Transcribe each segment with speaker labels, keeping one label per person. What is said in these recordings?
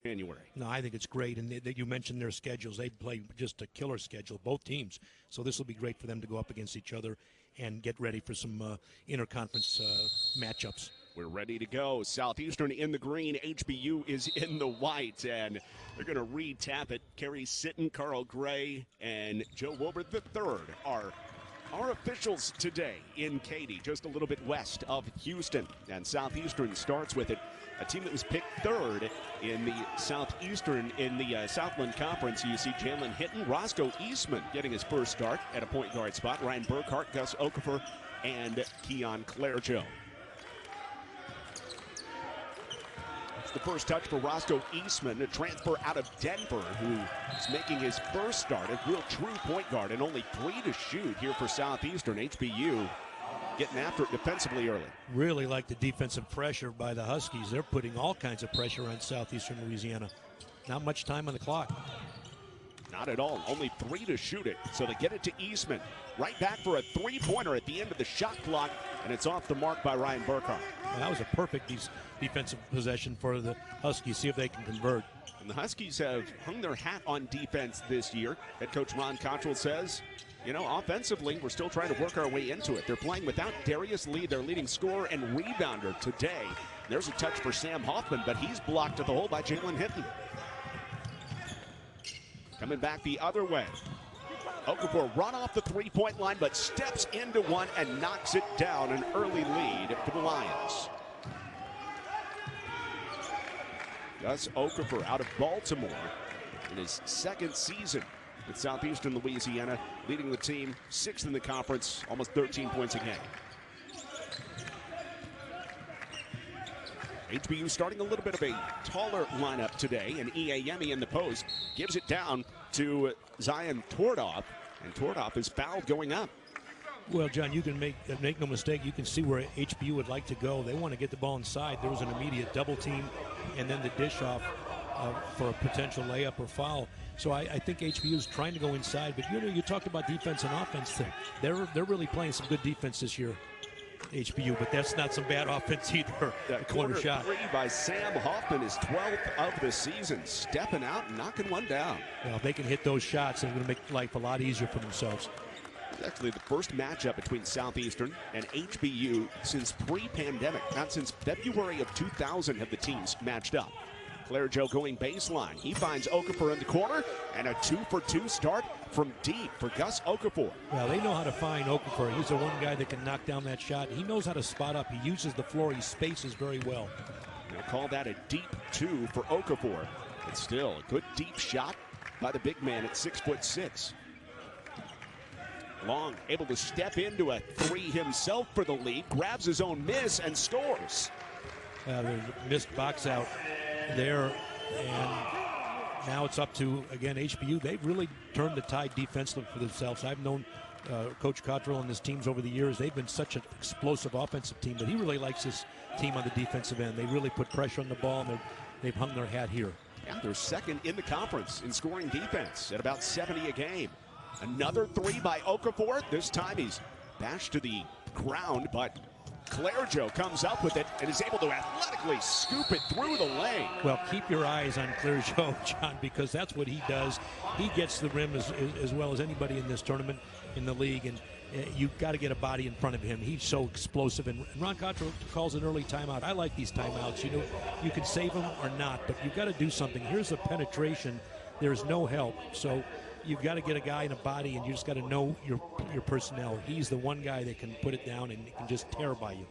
Speaker 1: January.
Speaker 2: No, I think it's great, and you mentioned their schedules. They play just a killer schedule, both teams. So this will be great for them to go up against each other and get ready for some interconference matchups.
Speaker 1: We're ready to go. Southeastern in the green, HBU is in the white, and they're going to re-tap it. Kerry Sitton, Carl Gray, and Joe Wilbur III are our officials today in Katy, just a little bit west of Houston. And Southeastern starts with it, a team that was picked third in the Southeastern in the Southland Conference. You see Jalen Hinton, Roscoe Eastman getting his first start at a point guard spot. Ryan Burkhart, Gus Okafor, and Keon Clairjo. It's the first touch for Roscoe Eastman, a transfer out of Denver, who is making his first start, a real true point guard, and only 3 to shoot here for Southeastern. HBU getting after it defensively early.
Speaker 2: Really like the defensive pressure by the Huskies. They're putting all kinds of pressure on Southeastern Louisiana. Not much time on the clock.
Speaker 1: Not at all. Only 3 to shoot it. So they get it to Eastman. Right back for a three-pointer at the end of the shot clock, and it's off the mark by Ryan Burkhart.
Speaker 2: Well, that was a perfect defensive possession for the Huskies. See if they can convert.
Speaker 1: And the Huskies have hung their hat on defense this year. Head coach Ron Cottrell says, you know, offensively, we're still trying to work our way into it. They're playing without Darius Lee, their leading scorer and rebounder today. There's a touch for Sam Hoffman, but he's blocked at the hole by Jalen Hinton. Coming back the other way. Okafor run off the three-point line, but steps into one and knocks it down. An early lead for the Lions. Gus Okafor out of Baltimore in his second season with Southeastern Louisiana, leading the team 6th in the conference, almost 13 points a game. HBU starting a little bit of a taller lineup today, and Iayemi in the post gives it down to Zion Tordoff, and Tordoff is fouled going up.
Speaker 2: Well, John, you can make no mistake. You can see where HBU would like to go. They want to get the ball inside. There was an immediate double team, and then the dish off for a potential layup or foul. So I think HBU is trying to go inside. But you talked about defense and offense. They're really playing some good defense this year, HBU. But that's not some bad offense either.
Speaker 1: That corner shot 3 by Sam Hoffman is 12th of the season, stepping out and knocking one down.
Speaker 2: Well, if they can hit those shots, they're going to make life a lot easier for themselves.
Speaker 1: It's actually the first matchup between Southeastern and HBU since pre-pandemic. Not since February of 2000 have the teams matched up. Clairjo going baseline. He finds Okafor in the corner, and a 2-for-2 start from deep for Gus Okafor.
Speaker 2: Well, they know how to find Okafor. He's the one guy that can knock down that shot. He knows how to spot up. He uses the floor. He spaces very well.
Speaker 1: They'll call that a deep 2 for Okafor. But still, a good deep shot by the big man at 6'6". Long able to step into a 3 himself for the lead, grabs his own miss and scores.
Speaker 2: There's a missed box out there, and now it's up to, again, HBU. They've really turned the tide defensively for themselves. I've known Coach Cottrell and his teams over the years. They've been such an explosive offensive team, but he really likes this team on the defensive end. They really put pressure on the ball, and they've hung their hat here.
Speaker 1: Yeah, they're second in the conference in scoring defense at about 70 a game. Another 3 by Okafor. This time he's bashed to the ground, but Clairjo comes up with it and is able to athletically scoop it through the lane.
Speaker 2: Well, keep your eyes on Clairjo, John, because that's what he does. He gets the rim as well as anybody in this tournament in the league, and you've got to get a body in front of him. He's so explosive, and Ron Cottrell calls an early timeout. I like these timeouts. You know, you can save them or not, but you've got to do something. Here's the penetration. There's no help, so you've got to get a guy in a body, and you just got to know your personnel. He's the one guy that can put it down and can just tear by you.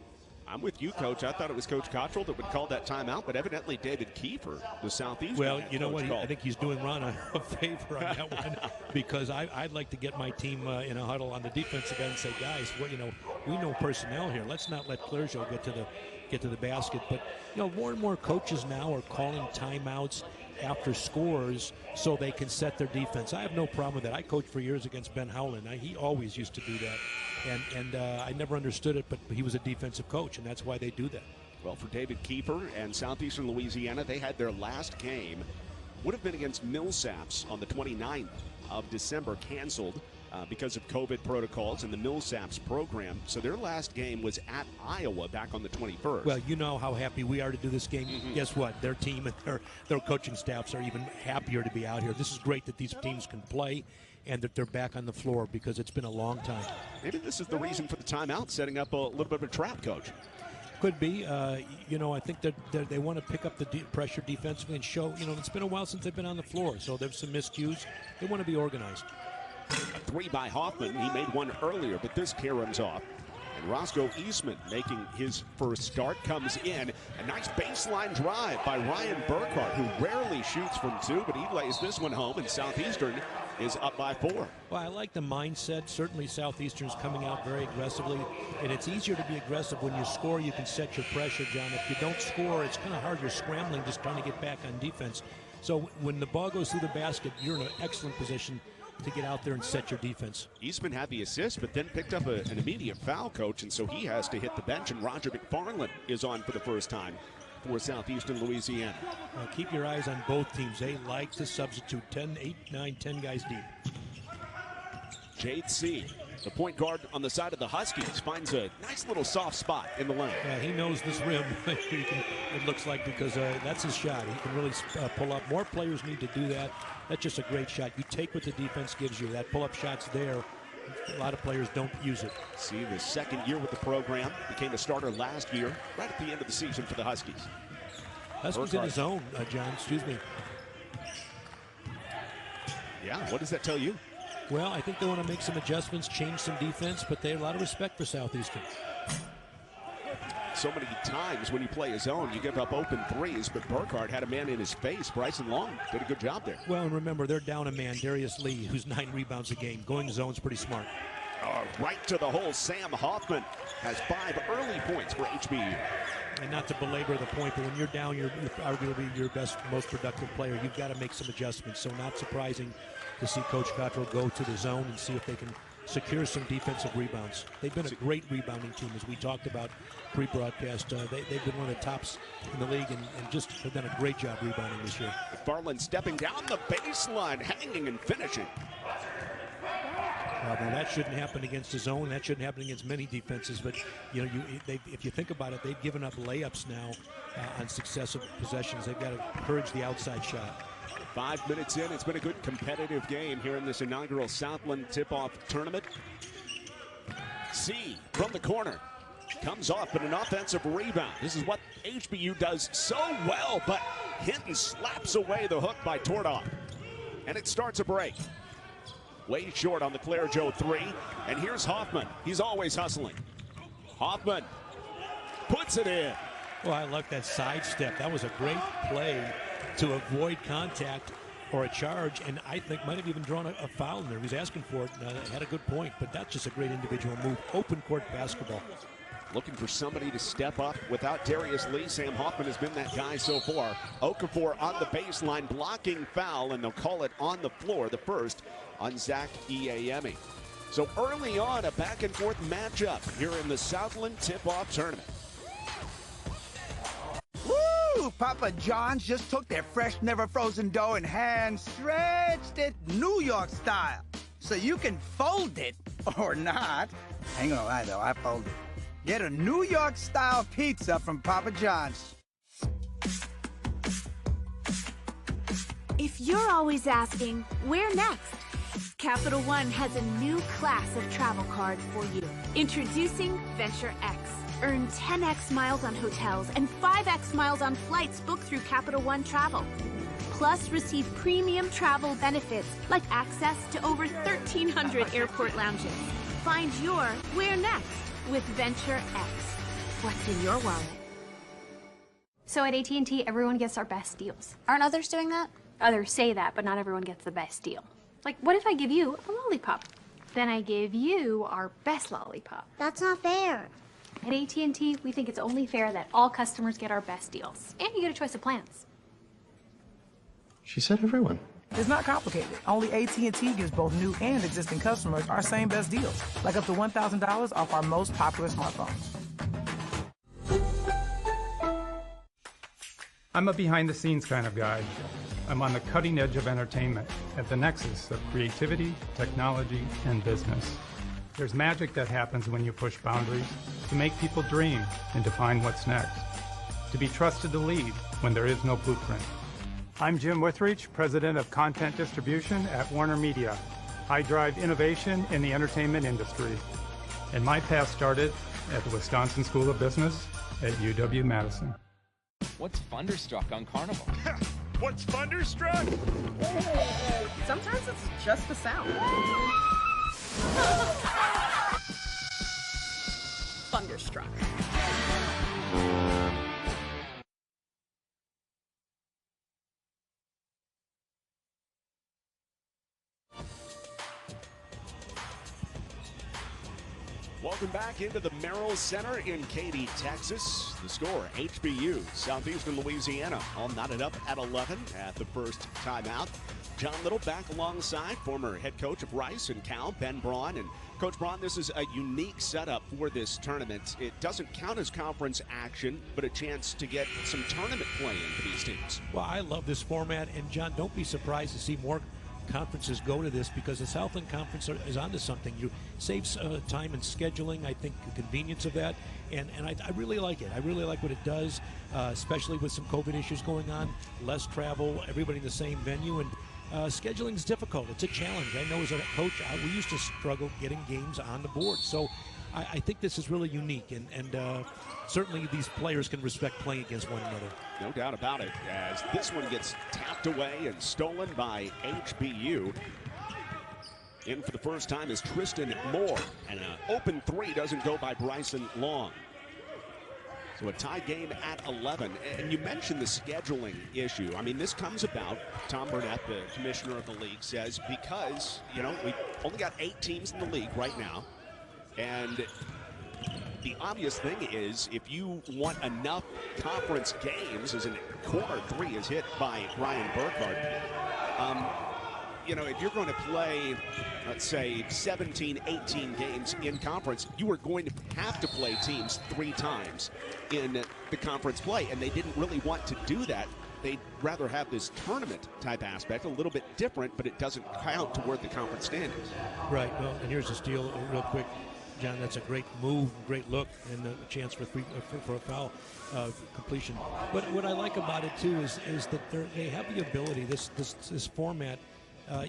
Speaker 1: I'm with you, Coach. I thought it was Coach Cottrell that would call that timeout, but evidently David Kiefer, the Southeast.
Speaker 2: Well, you know what? I think he's doing Ron a favor on that one, because I'd like to get my team in a huddle on the defensive end and say, guys, well, you know, we know personnel here. Let's not let Clairjo get to the basket. But you know, more and more coaches now are calling timeouts after scores so they can set their defense. I have no problem with that. I coached for years against Ben Howland. He always used to do that. And I never understood it, but he was a defensive coach, and that's why they do that.
Speaker 1: Well, for David Kiefer and Southeastern Louisiana, they had their last game, would have been against Millsaps on the 29th of December, canceled because of COVID protocols and the Millsaps program. So their last game was at Iowa back on the 21st.
Speaker 2: Well, you know how happy we are to do this game. Guess what? Their team and their coaching staffs are even happier to be out here. This is great that these teams can play and that they're back on the floor because it's been a long time.
Speaker 1: Maybe this is the reason for the timeout, setting up a little bit of a trap, Coach.
Speaker 2: Could be. I think that they want to pick up the pressure defensively and show, it's been a while since they've been on the floor, so there's some miscues. They want to be organized.
Speaker 1: A three by Hoffman. He made one earlier, but this caroms off. And Roscoe Eastman making his first start comes in. A nice baseline drive by Ryan Burkhart, who rarely shoots from two, but he lays this one home, and Southeastern is up by 4.
Speaker 2: Well, I like the mindset. Certainly Southeastern's coming out very aggressively, and it's easier to be aggressive when you score. You can set your pressure, John. If you don't score, it's kind of hard. You're scrambling, just trying to get back on defense. So when the ball goes through the basket, you're in an excellent position to get out there and set your defense.
Speaker 1: Eastman had the assist, but then picked up an immediate foul, Coach, and so he has to hit the bench, and Roger McFarland is on for the first time for Southeastern Louisiana.
Speaker 2: Keep your eyes on both teams. They like to substitute 8, 9, 10 guys deep.
Speaker 1: Jade C., the point guard on the side of the Huskies, finds a nice little soft spot in the lane.
Speaker 2: He knows this rim, it looks like, because that's his shot. He can really pull up. More players need to do that. That's just a great shot. You take what the defense gives you. That pull-up shot's there. A lot of players don't use it.
Speaker 1: See, the second year with the program, became a starter last year, right at the end of the season for the Huskies.
Speaker 2: Huskies in his zone, John, excuse me.
Speaker 1: Yeah, what does that tell you?
Speaker 2: Well, I think they want to make some adjustments, change some defense, but they have a lot of respect for Southeastern.
Speaker 1: So many times when you play a zone, you give up open threes, but Burkhart had a man in his face. Bryson Long did a good job there.
Speaker 2: Well, and remember, they're down a man, Darius Lee, who's 9 rebounds a game. Going zone's pretty smart.
Speaker 1: Right to the hole, Sam Hoffman has 5 early points for HBU.
Speaker 2: And not to belabor the point, but when you're down, you're arguably your best, most productive player. You've got to make some adjustments. So not surprising to see Coach Cottrell go to the zone and see if they can secure some defensive rebounds. They've been a great rebounding team, as we talked about pre-broadcast. They've been one of the tops in the league and just have done a great job rebounding this year.
Speaker 1: McFarland stepping down the baseline, hanging and finishing.
Speaker 2: Now that shouldn't happen against the zone. That shouldn't happen against many defenses. But if you think about it, they've given up layups now on successive possessions. They've got to encourage the outside shot.
Speaker 1: 5 minutes in, it's been a good competitive game here in this inaugural Southland tip-off tournament. C from the corner comes off, but an offensive rebound. This is what HBU does so well, but Hinton slaps away the hook by Tordoff. And it starts a break. Way short on the Claire Joe 3, and here's Hoffman. He's always hustling. Hoffman puts it in.
Speaker 2: Well, I like that sidestep. That was a great play to avoid contact or a charge, and I think might have even drawn a foul in there. He was asking for it, had a good point, but that's just a great individual move. Open court basketball.
Speaker 1: Looking for somebody to step up. Without Darius Lee, Sam Hoffman has been that guy so far. Okafor on the baseline, blocking foul, and they'll call it on the floor, the first on Zach Iayemi. So early on, a back-and-forth matchup here in the Southland Tip-Off Tournament.
Speaker 3: Woo! Papa John's just took their fresh, never-frozen dough and hand-stretched it New York style. So you can fold it, or not. I ain't gonna lie, though, I fold it. Get a New York-style pizza from Papa John's.
Speaker 4: If you're always asking, where next? Capital One has a new class of travel card for you. Introducing Venture X. Earn 10x miles on hotels and 5x miles on flights booked through Capital One Travel. Plus, receive premium travel benefits like access to over 1,300 airport lounges. Find your where next with Venture X. What's in your wallet?
Speaker 5: So at AT&T, everyone gets our best deals.
Speaker 6: Aren't others doing that?
Speaker 5: Others say that, but not everyone gets the best deal. Like, what if I give you a lollipop? Then I give you our best lollipop.
Speaker 6: That's not fair.
Speaker 5: At AT&T, we think it's only fair that all customers get our best deals. And you get a choice of plans.
Speaker 7: She said everyone.
Speaker 8: It's not complicated. Only AT&T gives both new and existing customers our same best deals, like up to $1,000 off our most popular smartphones.
Speaker 9: I'm a behind-the-scenes kind of guy. I'm on the cutting edge of entertainment, at the nexus of creativity, technology, and business. There's magic that happens when you push boundaries, to make people dream and define what's next, to be trusted to lead when there is no blueprint. I'm Jim Withreach, President of Content Distribution at Warner Media. I drive innovation in the entertainment industry, and my path started at the Wisconsin School of Business at UW-Madison.
Speaker 10: What's Thunderstruck on Carnival?
Speaker 11: What's Thunderstruck?
Speaker 12: Sometimes it's just a sound. Thunderstruck.
Speaker 1: Welcome back into the Merrill Center in Katy, Texas. The score, HBU, Southeastern Louisiana, all knotted up at 11 at the first timeout. John Little back alongside former head coach of Rice and Cal, Ben Braun. And Coach Braun, this is a unique setup for this tournament. It doesn't count as conference action, but a chance to get some tournament play in for these teams.
Speaker 2: Well, I love this format. And, John, don't be surprised to see more conferences go to this, because the Southland Conference is onto something. You saves time and scheduling, I think, the convenience of that, and I really like it. I really like what it does, especially with some COVID issues going on, less travel, everybody in the same venue, and scheduling is difficult. It's a challenge. I know as a coach, we used to struggle getting games on the board, so I think this is really unique, and certainly these players can respect playing against one another.
Speaker 1: No doubt about it, as this one gets tapped away and stolen by HBU. In for the first time is Tristan Moore, and an open three doesn't go by Bryson Long. So a tie game at 11. And you mentioned the scheduling issue. I mean, this comes about, Tom Burnett, the commissioner of the league, says because, you know, we've only got 8 teams in the league right now. And the obvious thing is, if you want enough conference games, as in corner three is hit by Ryan Burkhardt, you know, if you're going to play, let's say, 17, 18 games in conference, you are going to have to play teams 3 times in the conference play. And they didn't really want to do that. They'd rather have this tournament type aspect, a little bit different, but it doesn't count toward the conference standings.
Speaker 2: Right. Well, and here's the steal real quick. John, that's a great move, great look, and a chance for a foul completion. But what I like about it too is that they have the ability. This format,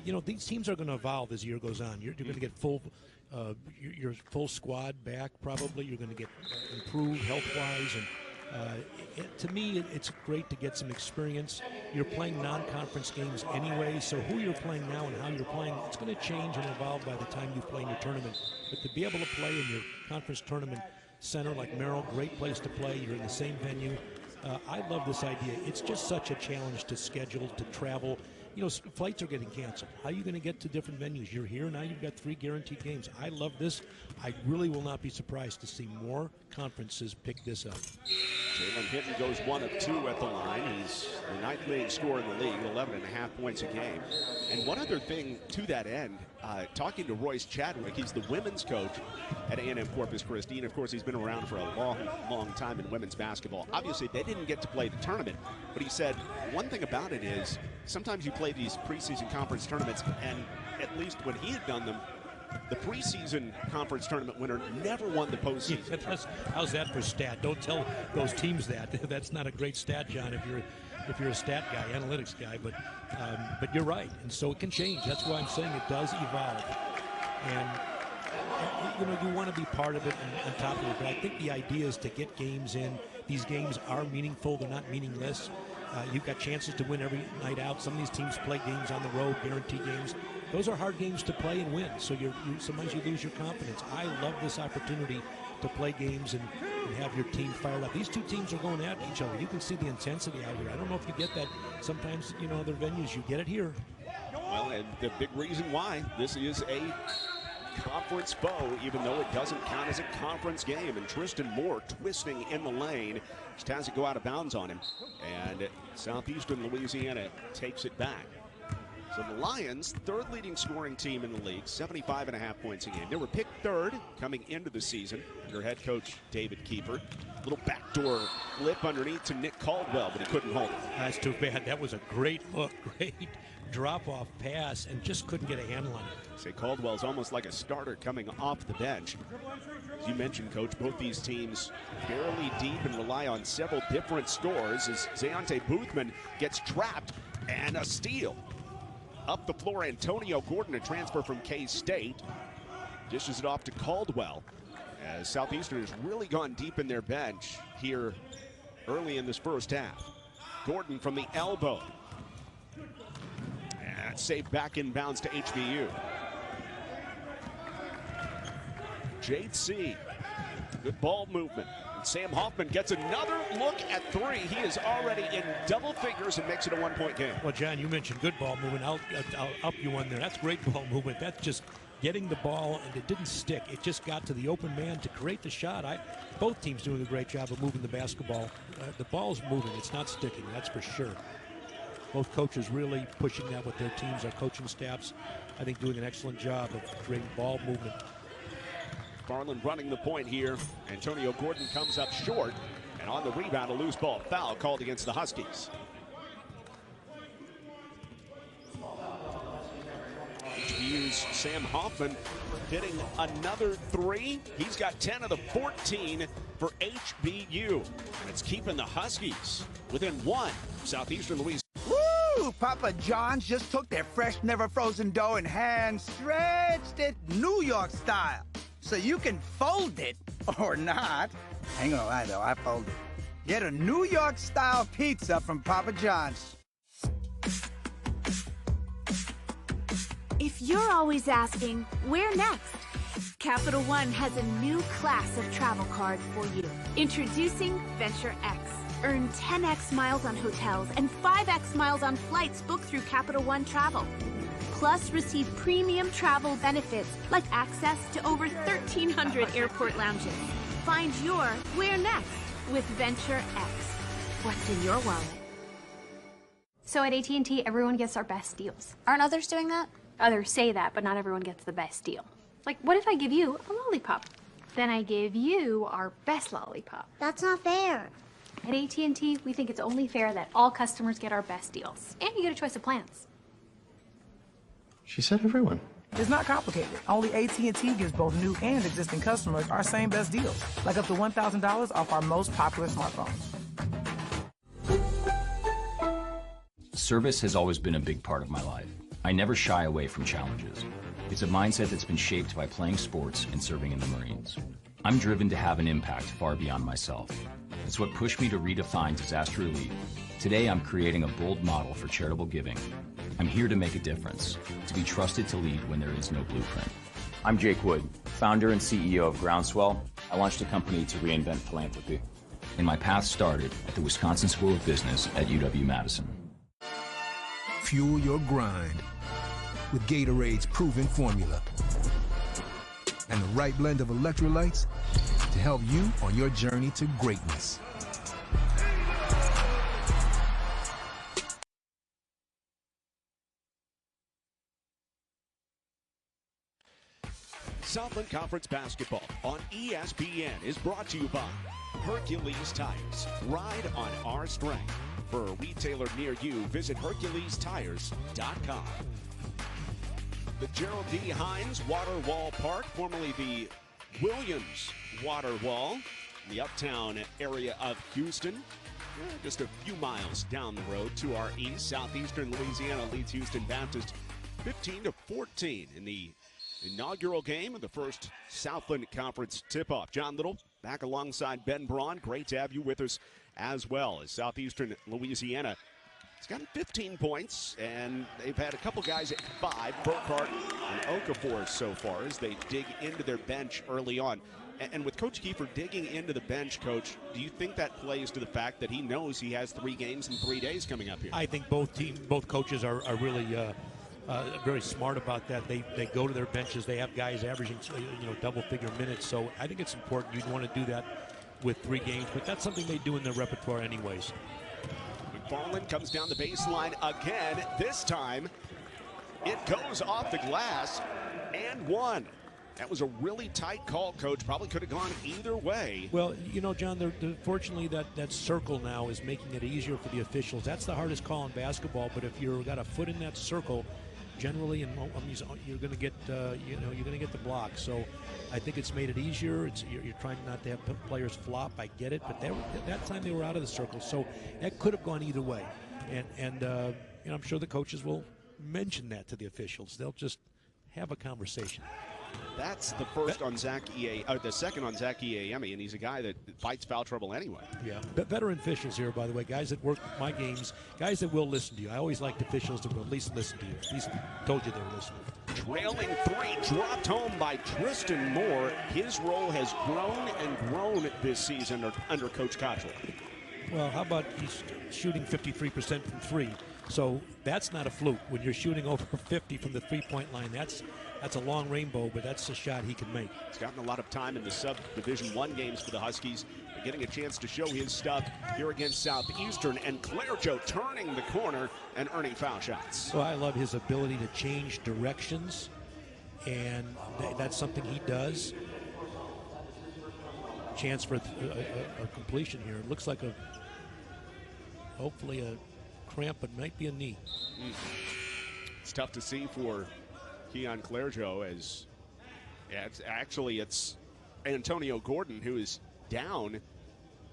Speaker 2: you know, these teams are going to evolve as the year goes on. You're going to get your full squad back. Probably you're going to get improved health-wise, and to me, it's great to get some experience. You're playing non-conference games anyway, so who you're playing now and how you're playing, it's going to change and evolve by the time you play in your tournament. But to be able to play in your conference tournament center like Merrill, great place to play. You're in the same venue. I love this idea. It's just such a challenge to schedule, to travel. You know, flights are getting canceled. How are you going to get to different venues? You're here now. You've got 3 guaranteed games. I love this. I really will not be surprised to see more conferences pick this up.
Speaker 1: Jalen Hinton goes 1 of 2 at the line. He's the 9th leading scorer in the league, 11.5 points a game. And one other thing to that end, talking to Royce Chadwick, he's the women's coach at A&M Corpus Christi. And of course, he's been around for a long, long time in women's basketball. Obviously, they didn't get to play the tournament, but he said one thing about it is sometimes you play these preseason conference tournaments, and at least when he had done them, the preseason conference tournament winner never won the postseason.
Speaker 2: Yeah, how's that for stat? Don't tell those teams that. That's not a great stat, John, if you're a stat guy, analytics guy. But you're right, and so it can change. That's why I'm saying it does evolve. And you know, you want to be part of it and on top of it. But I think the idea is to get games in. These games are meaningful. They're not meaningless. You've got chances to win every night out. Some of these teams play games on the road, guaranteed games. Those are hard games to play and win, so sometimes you lose your confidence. I love this opportunity to play games and have your team fired up. These two teams are going at each other. You can see the intensity out here. I don't know if you get that sometimes, you know, other venues. You get it here.
Speaker 1: Well, and the big reason why this is a conference foe, even though it doesn't count as a conference game. And Tristan Moore twisting in the lane, just has to go out of bounds on him. And Southeastern Louisiana takes it back. So the Lions, 3rd leading scoring team in the league, 75.5 points a game. They were picked 3rd coming into the season under head coach David Kiefer. Little backdoor flip underneath to Nick Caldwell, but he couldn't hold it.
Speaker 2: That's too bad. That was a great hook, great drop-off pass, and just couldn't get a handle on it.
Speaker 1: Say Caldwell's almost like a starter coming off the bench. As you mentioned, Coach, both these teams fairly deep and rely on several different scores as Zayante Boothman gets trapped and a steal. Up the floor, Antonio Gordon, a transfer from K-State, dishes it off to Caldwell as Southeastern has really gone deep in their bench here early in this first half. Gordon from the elbow. And saved back inbounds to HBU. JC, good ball movement. And Sam Hoffman gets another look at three. He is already in double figures and makes it a one-point game.
Speaker 2: Well, John, you mentioned good ball movement. I'll up you one there. That's great ball movement. That's just getting the ball, and it didn't stick. It just got to the open man to create the shot. Both teams doing a great job of moving the basketball. The ball's moving. It's not sticking, that's for sure. Both coaches really pushing that with their teams, our coaching staffs, I think, doing an excellent job of creating ball movement.
Speaker 1: Garland running the point here. Antonio Gordon comes up short, and on the rebound, a loose ball foul called against the Huskies. HBU's Sam Hoffman hitting another three. He's got 10 of the 14 for HBU, and it's keeping the Huskies within one. Southeastern Louisiana.
Speaker 3: Woo! Papa John's just took their fresh, never frozen dough and hand stretched it New York style. So you can fold it or not. I ain't gonna lie though, I fold it. Get a New York style pizza from Papa John's.
Speaker 4: If you're always asking, where next? Capital One has a new class of travel cards for you. Introducing Venture X. Earn 10x miles on hotels and 5x miles on flights booked through Capital One Travel. Plus, receive premium travel benefits like access to over 1,300 airport lounges. Find your where next with Venture X. What's in your wallet?
Speaker 5: So at AT&T, everyone gets our best deals.
Speaker 6: Aren't others doing that?
Speaker 5: Others say that, but not everyone gets the best deal. Like, what if I give you a lollipop? Then I give you our best lollipop.
Speaker 6: That's not fair.
Speaker 5: At AT&T, we think it's only fair that all customers get our best deals. And you get a choice of plans.
Speaker 7: She said everyone.
Speaker 8: It's not complicated. Only AT&T gives both new and existing customers our same best deals, like up to $1,000 off our most popular smartphones.
Speaker 13: Service has always been a big part of my life. I never shy away from challenges. It's a mindset that's been shaped by playing sports and serving in the Marines. I'm driven to have an impact far beyond myself. It's what pushed me to redefine disaster relief. Today, I'm creating a bold model for charitable giving. I'm here to make a difference, to be trusted to lead when there is no blueprint.
Speaker 14: I'm Jake Wood, founder and CEO of Groundswell. I launched a company to reinvent philanthropy.
Speaker 13: And my path started at the Wisconsin School of Business at UW-Madison.
Speaker 15: Fuel your grind with Gatorade's proven formula and the right blend of electrolytes to help you on your journey to greatness.
Speaker 1: Southland Conference Basketball on ESPN is brought to you by Hercules Tires. Ride on our strength. For a retailer near you, visit HerculesTires.com. The Gerald D. Hines Water Wall Park, formerly the Williams Water Wall, in the uptown area of Houston. Just a few miles down the road to our east. Southeastern Louisiana leads Houston Baptist 15-14 in the inaugural game of the first Southland Conference tip-off. John Little back alongside Ben Braun. Great to have you with us as well as Southeastern Louisiana. It's gotten 15 points, and they've had a couple guys at 5, Burkhart and Okafor so far, as they dig into their bench early on. And with Coach Kiefer digging into the bench, Coach, do you think that plays to the fact that he knows he has 3 games in 3 days coming up here?
Speaker 2: I think both coaches are really very smart about that. They go to their benches. They have guys averaging double-figure minutes. So I think it's important. You'd want to do that with 3 games, but that's something they do in their repertoire anyways.
Speaker 1: McFarland comes down the baseline again. This time, it goes off the glass and one. That was a really tight call, Coach. Probably could have gone either way.
Speaker 2: Well, you know, John, fortunately that circle now is making it easier for the officials. That's the hardest call in basketball, but if you've got a foot in that circle, generally, and you're going to get, you're going to get the block. So I think it's made it easier. You're trying not to have players flop. I get it, but that time they were out of the circle, so that could have gone either way. And I'm sure the coaches will mention that to the officials. They'll just have a conversation.
Speaker 1: That's the first on Zach the second on Zach Iemi, and he's a guy that fights foul trouble anyway.
Speaker 2: Yeah, but veteran officials here, by the way, guys that work my games, guys that will listen to you. I always liked officials that will at least listen to you. At least told you they were listening.
Speaker 1: Trailing three, dropped home by Tristan Moore. His role has grown and grown this season under Coach Cottrell.
Speaker 2: Well, how about he's shooting 53% from three? So that's not a fluke. When you're shooting over 50 from the three-point line, that's a long rainbow, but that's a shot he can make.
Speaker 1: He's gotten a lot of time in the sub-Division I games for the Huskies, getting a chance to show his stuff here against Southeastern, and Clairjo turning the corner and earning foul shots.
Speaker 2: Well, I love his ability to change directions, and that's something he does. Chance for a completion here. It looks like hopefully a cramp, but might be a knee.
Speaker 1: It's tough to see for Keon Clairjo, as it's Antonio Gordon who is down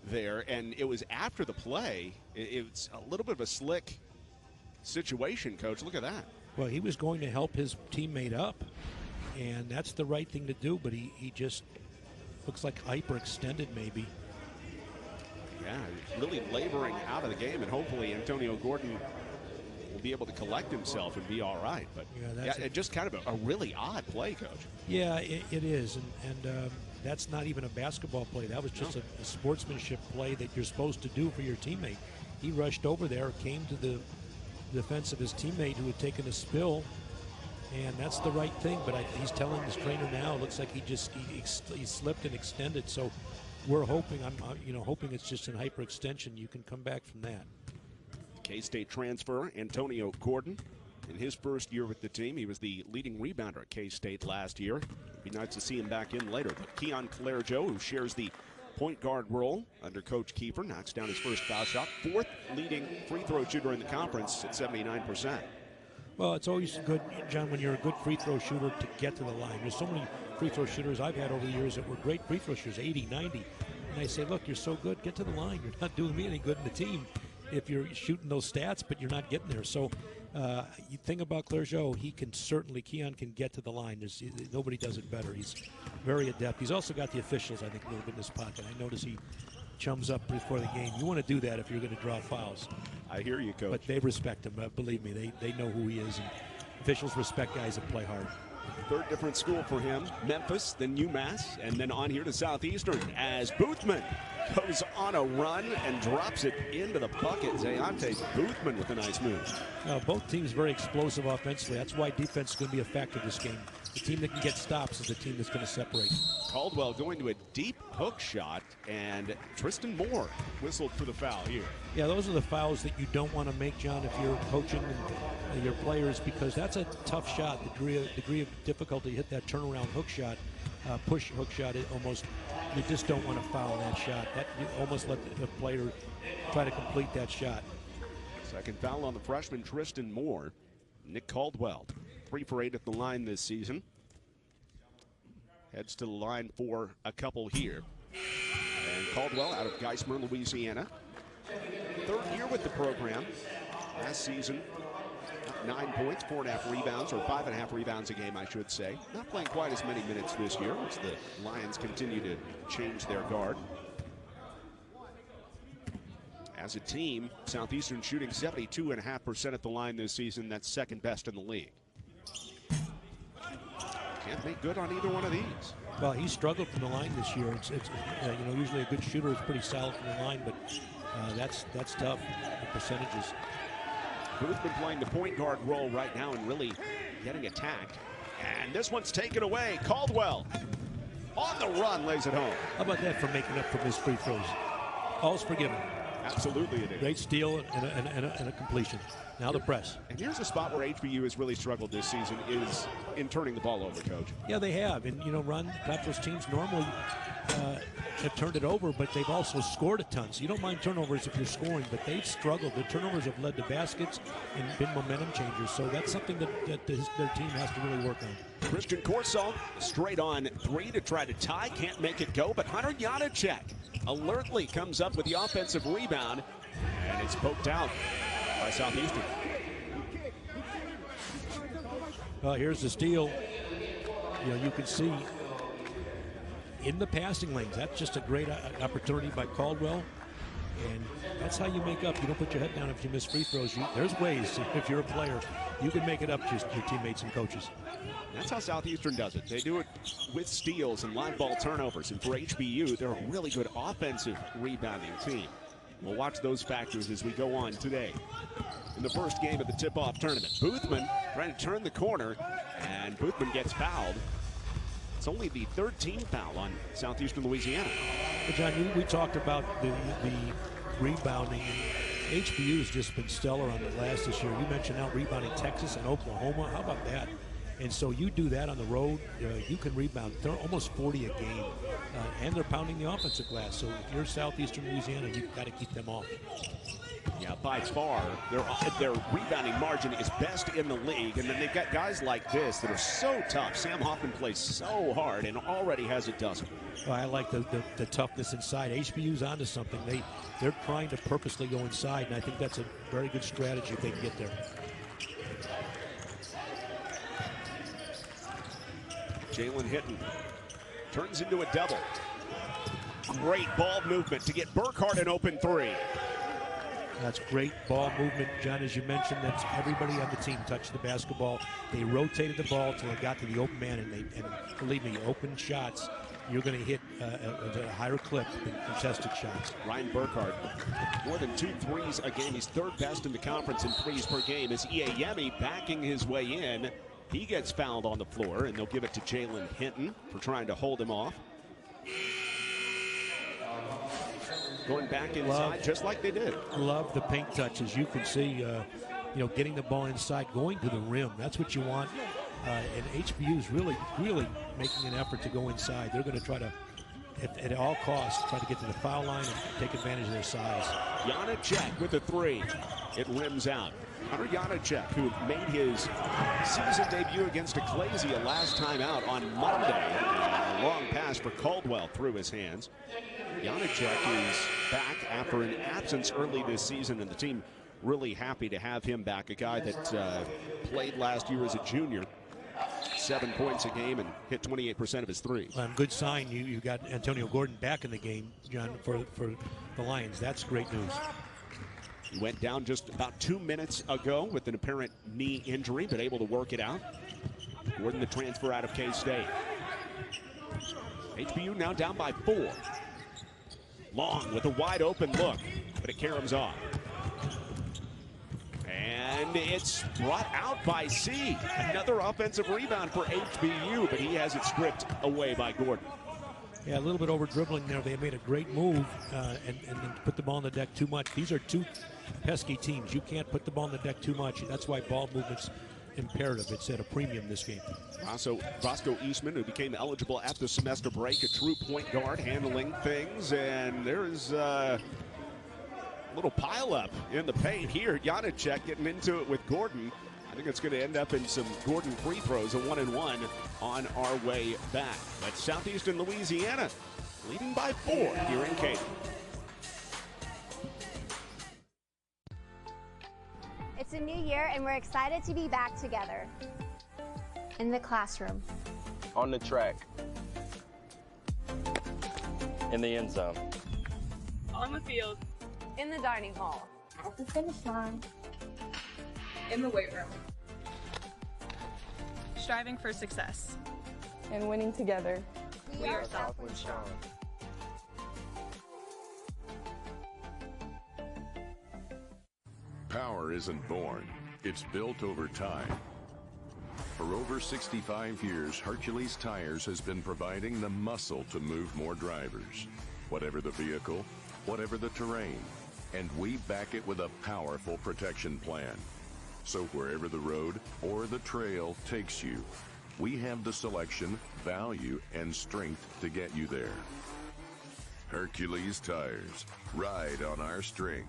Speaker 1: there, and it was after the play. It's a little bit of a slick situation, Coach. Look at that.
Speaker 2: Well, he was going to help his teammate up, and that's the right thing to do, but he just looks like hyperextended maybe.
Speaker 1: Yeah, really laboring out of the game, and hopefully Antonio Gordon will be able to collect himself and be all right. But it's just kind of a really odd play, Coach.
Speaker 2: Yeah, it is, and that's not even a basketball play. That was just a sportsmanship play that you're supposed to do for your teammate. He rushed over there, came to the defense of his teammate who had taken a spill, and that's the right thing. But he's telling his trainer now, it looks like he slipped and extended. So we're hoping, hoping it's just an hyperextension. You can come back from that.
Speaker 1: K-State transfer Antonio Gordon. In his first year with the team, he was the leading rebounder at K-State last year. It'd be nice to see him back in later. But Keon Clairjo, who shares the point guard role under Coach Kiefer, knocks down his first foul shot. Fourth leading free throw shooter in the conference at 79%.
Speaker 2: Well, it's always good, John, when you're a good free throw shooter to get to the line. There's so many free throw shooters I've had over the years that were great free throw shooters, 80, 90. And I say, look, you're so good, get to the line. You're not doing me any good in the team if you're shooting those stats, but you're not getting there. So you think about Clairjo, Keon can get to the line. Nobody does it better. He's very adept. He's also got the officials, I think, a little bit in his pocket. I notice he chums up before the game. You want to do that if you're going to draw fouls.
Speaker 1: I hear you, Coach.
Speaker 2: But they respect him. Believe me, they know who he is. And officials respect guys that play hard.
Speaker 1: Third different school for him, Memphis, then UMass, and then on here to Southeastern as Boothman goes on a run and drops it into the bucket. Zayante Boothman with a nice move.
Speaker 2: Both teams very explosive offensively. That's why defense is going to be a factor this game. The team that can get stops is the team that's going to separate.
Speaker 1: Caldwell going to a deep hook shot, and Tristan Moore whistled for the foul here.
Speaker 2: Yeah, those are the fouls that you don't want to make, John, if you're coaching your players, because that's a tough shot. The degree of difficulty to hit that turnaround hook shot, push hook shot, you just don't want to foul that shot. You almost let the player try to complete that shot.
Speaker 1: Second foul on the freshman Tristan Moore. Nick Caldwell, 3 for 8 at the line this season. Heads to the line for a couple here. And Caldwell out of Geismar, Louisiana. Third year with the program. Last season, 9 points, 4.5 rebounds, or 5.5 rebounds a game, I should say. Not playing quite as many minutes this year as the Lions continue to change their guard. As a team, Southeastern shooting 72.5% at the line this season. That's second best in the league. Can't make good on either one of these.
Speaker 2: Well, he struggled from the line this year. It's usually a good shooter is pretty solid from the line, but that's tough, the percentages.
Speaker 1: Boothman playing the point guard role right now and really getting attacked. And this one's taken away. Caldwell on the run, lays it home.
Speaker 2: How about that for making up for his free throws? All's forgiven.
Speaker 1: Absolutely it is.
Speaker 2: Great steal and a completion. Now the press.
Speaker 1: And here's a spot where HBU has really struggled this season is in turning the ball over, Coach.
Speaker 2: Yeah, they have. And, Ron, perhaps those teams normally have turned it over, but they've also scored a ton. So you don't mind turnovers if you're scoring, but they've struggled. The turnovers have led to baskets and been momentum changers. So that's something that their team has to really work on.
Speaker 1: Christian Corso straight on three to try to tie. Can't make it go, but Hunter Janacek alertly comes up with the offensive rebound, and it's poked out by Southeastern.
Speaker 2: Here's the steal. You can see in the passing lanes. That's just a great opportunity by Caldwell. And that's how you make up. You don't put your head down if you miss free throws. There's ways, if you're a player, you can make it up to your teammates and coaches.
Speaker 1: That's how Southeastern does it. They do it with steals and live ball turnovers. And for HBU, they're a really good offensive rebounding team. We'll watch those factors as we go on today. In the first game of the tip-off tournament, Boothman trying to turn the corner, and Boothman gets fouled. It's only the third team foul on Southeastern Louisiana.
Speaker 2: But John, we talked about the rebounding. HBU has just been stellar on the glass this year. You mentioned out rebounding Texas and Oklahoma. How about that? And so you do that on the road, you can rebound. They're almost 40 a game, and they're pounding the offensive glass. So if you're Southeastern Louisiana, you've got to keep them off.
Speaker 1: Yeah, by far, their rebounding margin is best in the league. And then they've got guys like this that are so tough. Sam Hoffman plays so hard and already has a dozen.
Speaker 2: Well, I like the toughness inside. HBU's onto something. They're trying to purposely go inside, and I think that's a very good strategy if they can get there.
Speaker 1: Jalen Hinton turns into a double. Great ball movement to get Burkhart an open three.
Speaker 2: That's great ball movement, John. As you mentioned, that's everybody on the team touched the basketball. They rotated the ball until it got to the open man, and believe me, open shots, you're going to hit at a higher clip than contested shots.
Speaker 1: Ryan Burkhart, more than 2 threes a game. He's third best in the conference in threes per game. As Iayemi backing his way in, he gets fouled on the floor, and they'll give it to Jalen Hinton for trying to hold him off. Going back inside just like they did.
Speaker 2: Love the paint touches. You can see, getting the ball inside, going to the rim. That's what you want. And HBU is really, really making an effort to go inside. They're going to try to, at all costs, try to get to the foul line and take advantage of their size.
Speaker 1: Janacek with a three. It rims out. Hunter Janacek, who made his season debut against Ecclesia last time out on Monday. And a long pass for Caldwell through his hands. Janacek is back after an absence early this season, and the team really happy to have him back. A guy that played last year as a junior. 7 points a game and hit 28% of his threes.
Speaker 2: Well, good sign you got Antonio Gordon back in the game, John, for the Lions. That's great news.
Speaker 1: He went down just about 2 minutes ago with an apparent knee injury, but able to work it out. Gordon, the transfer out of K-State. HBU now down by 4. Long with a wide open look, but it caroms off. And it's brought out by C. Another offensive rebound for HBU, but he has it stripped away by Gordon.
Speaker 2: Yeah, a little bit over dribbling there. They made a great move and then put the ball on the deck too much. These are two pesky teams. You can't put the ball on the deck too much. That's why ball movement's imperative. It's at a premium this game.
Speaker 1: Also, Roscoe Eastman, who became eligible at the semester break, a true point guard handling things. And there's a little pileup in the paint here. Janacek getting into it with Gordon. I think it's going to end up in some Gordon free throws, a 1-and-1 on our way back. But Southeastern Louisiana leading by 4 here in Katy.
Speaker 6: It's a new year, and we're excited to be back together.
Speaker 5: In the classroom.
Speaker 16: On the track. In the end zone.
Speaker 12: On the field.
Speaker 17: In the dining hall.
Speaker 6: At the finish line.
Speaker 12: In the weight room. Striving for success.
Speaker 17: And winning together.
Speaker 12: We are Southland Strong.
Speaker 18: Power isn't born, it's built over time. For over 65 years, Hercules Tires has been providing the muscle to move more drivers. Whatever the vehicle, whatever the terrain, And we back it with a powerful protection plan. So wherever the road or the trail takes you, we have the selection, value, and strength to get you there. Hercules Tires. Ride on our strength.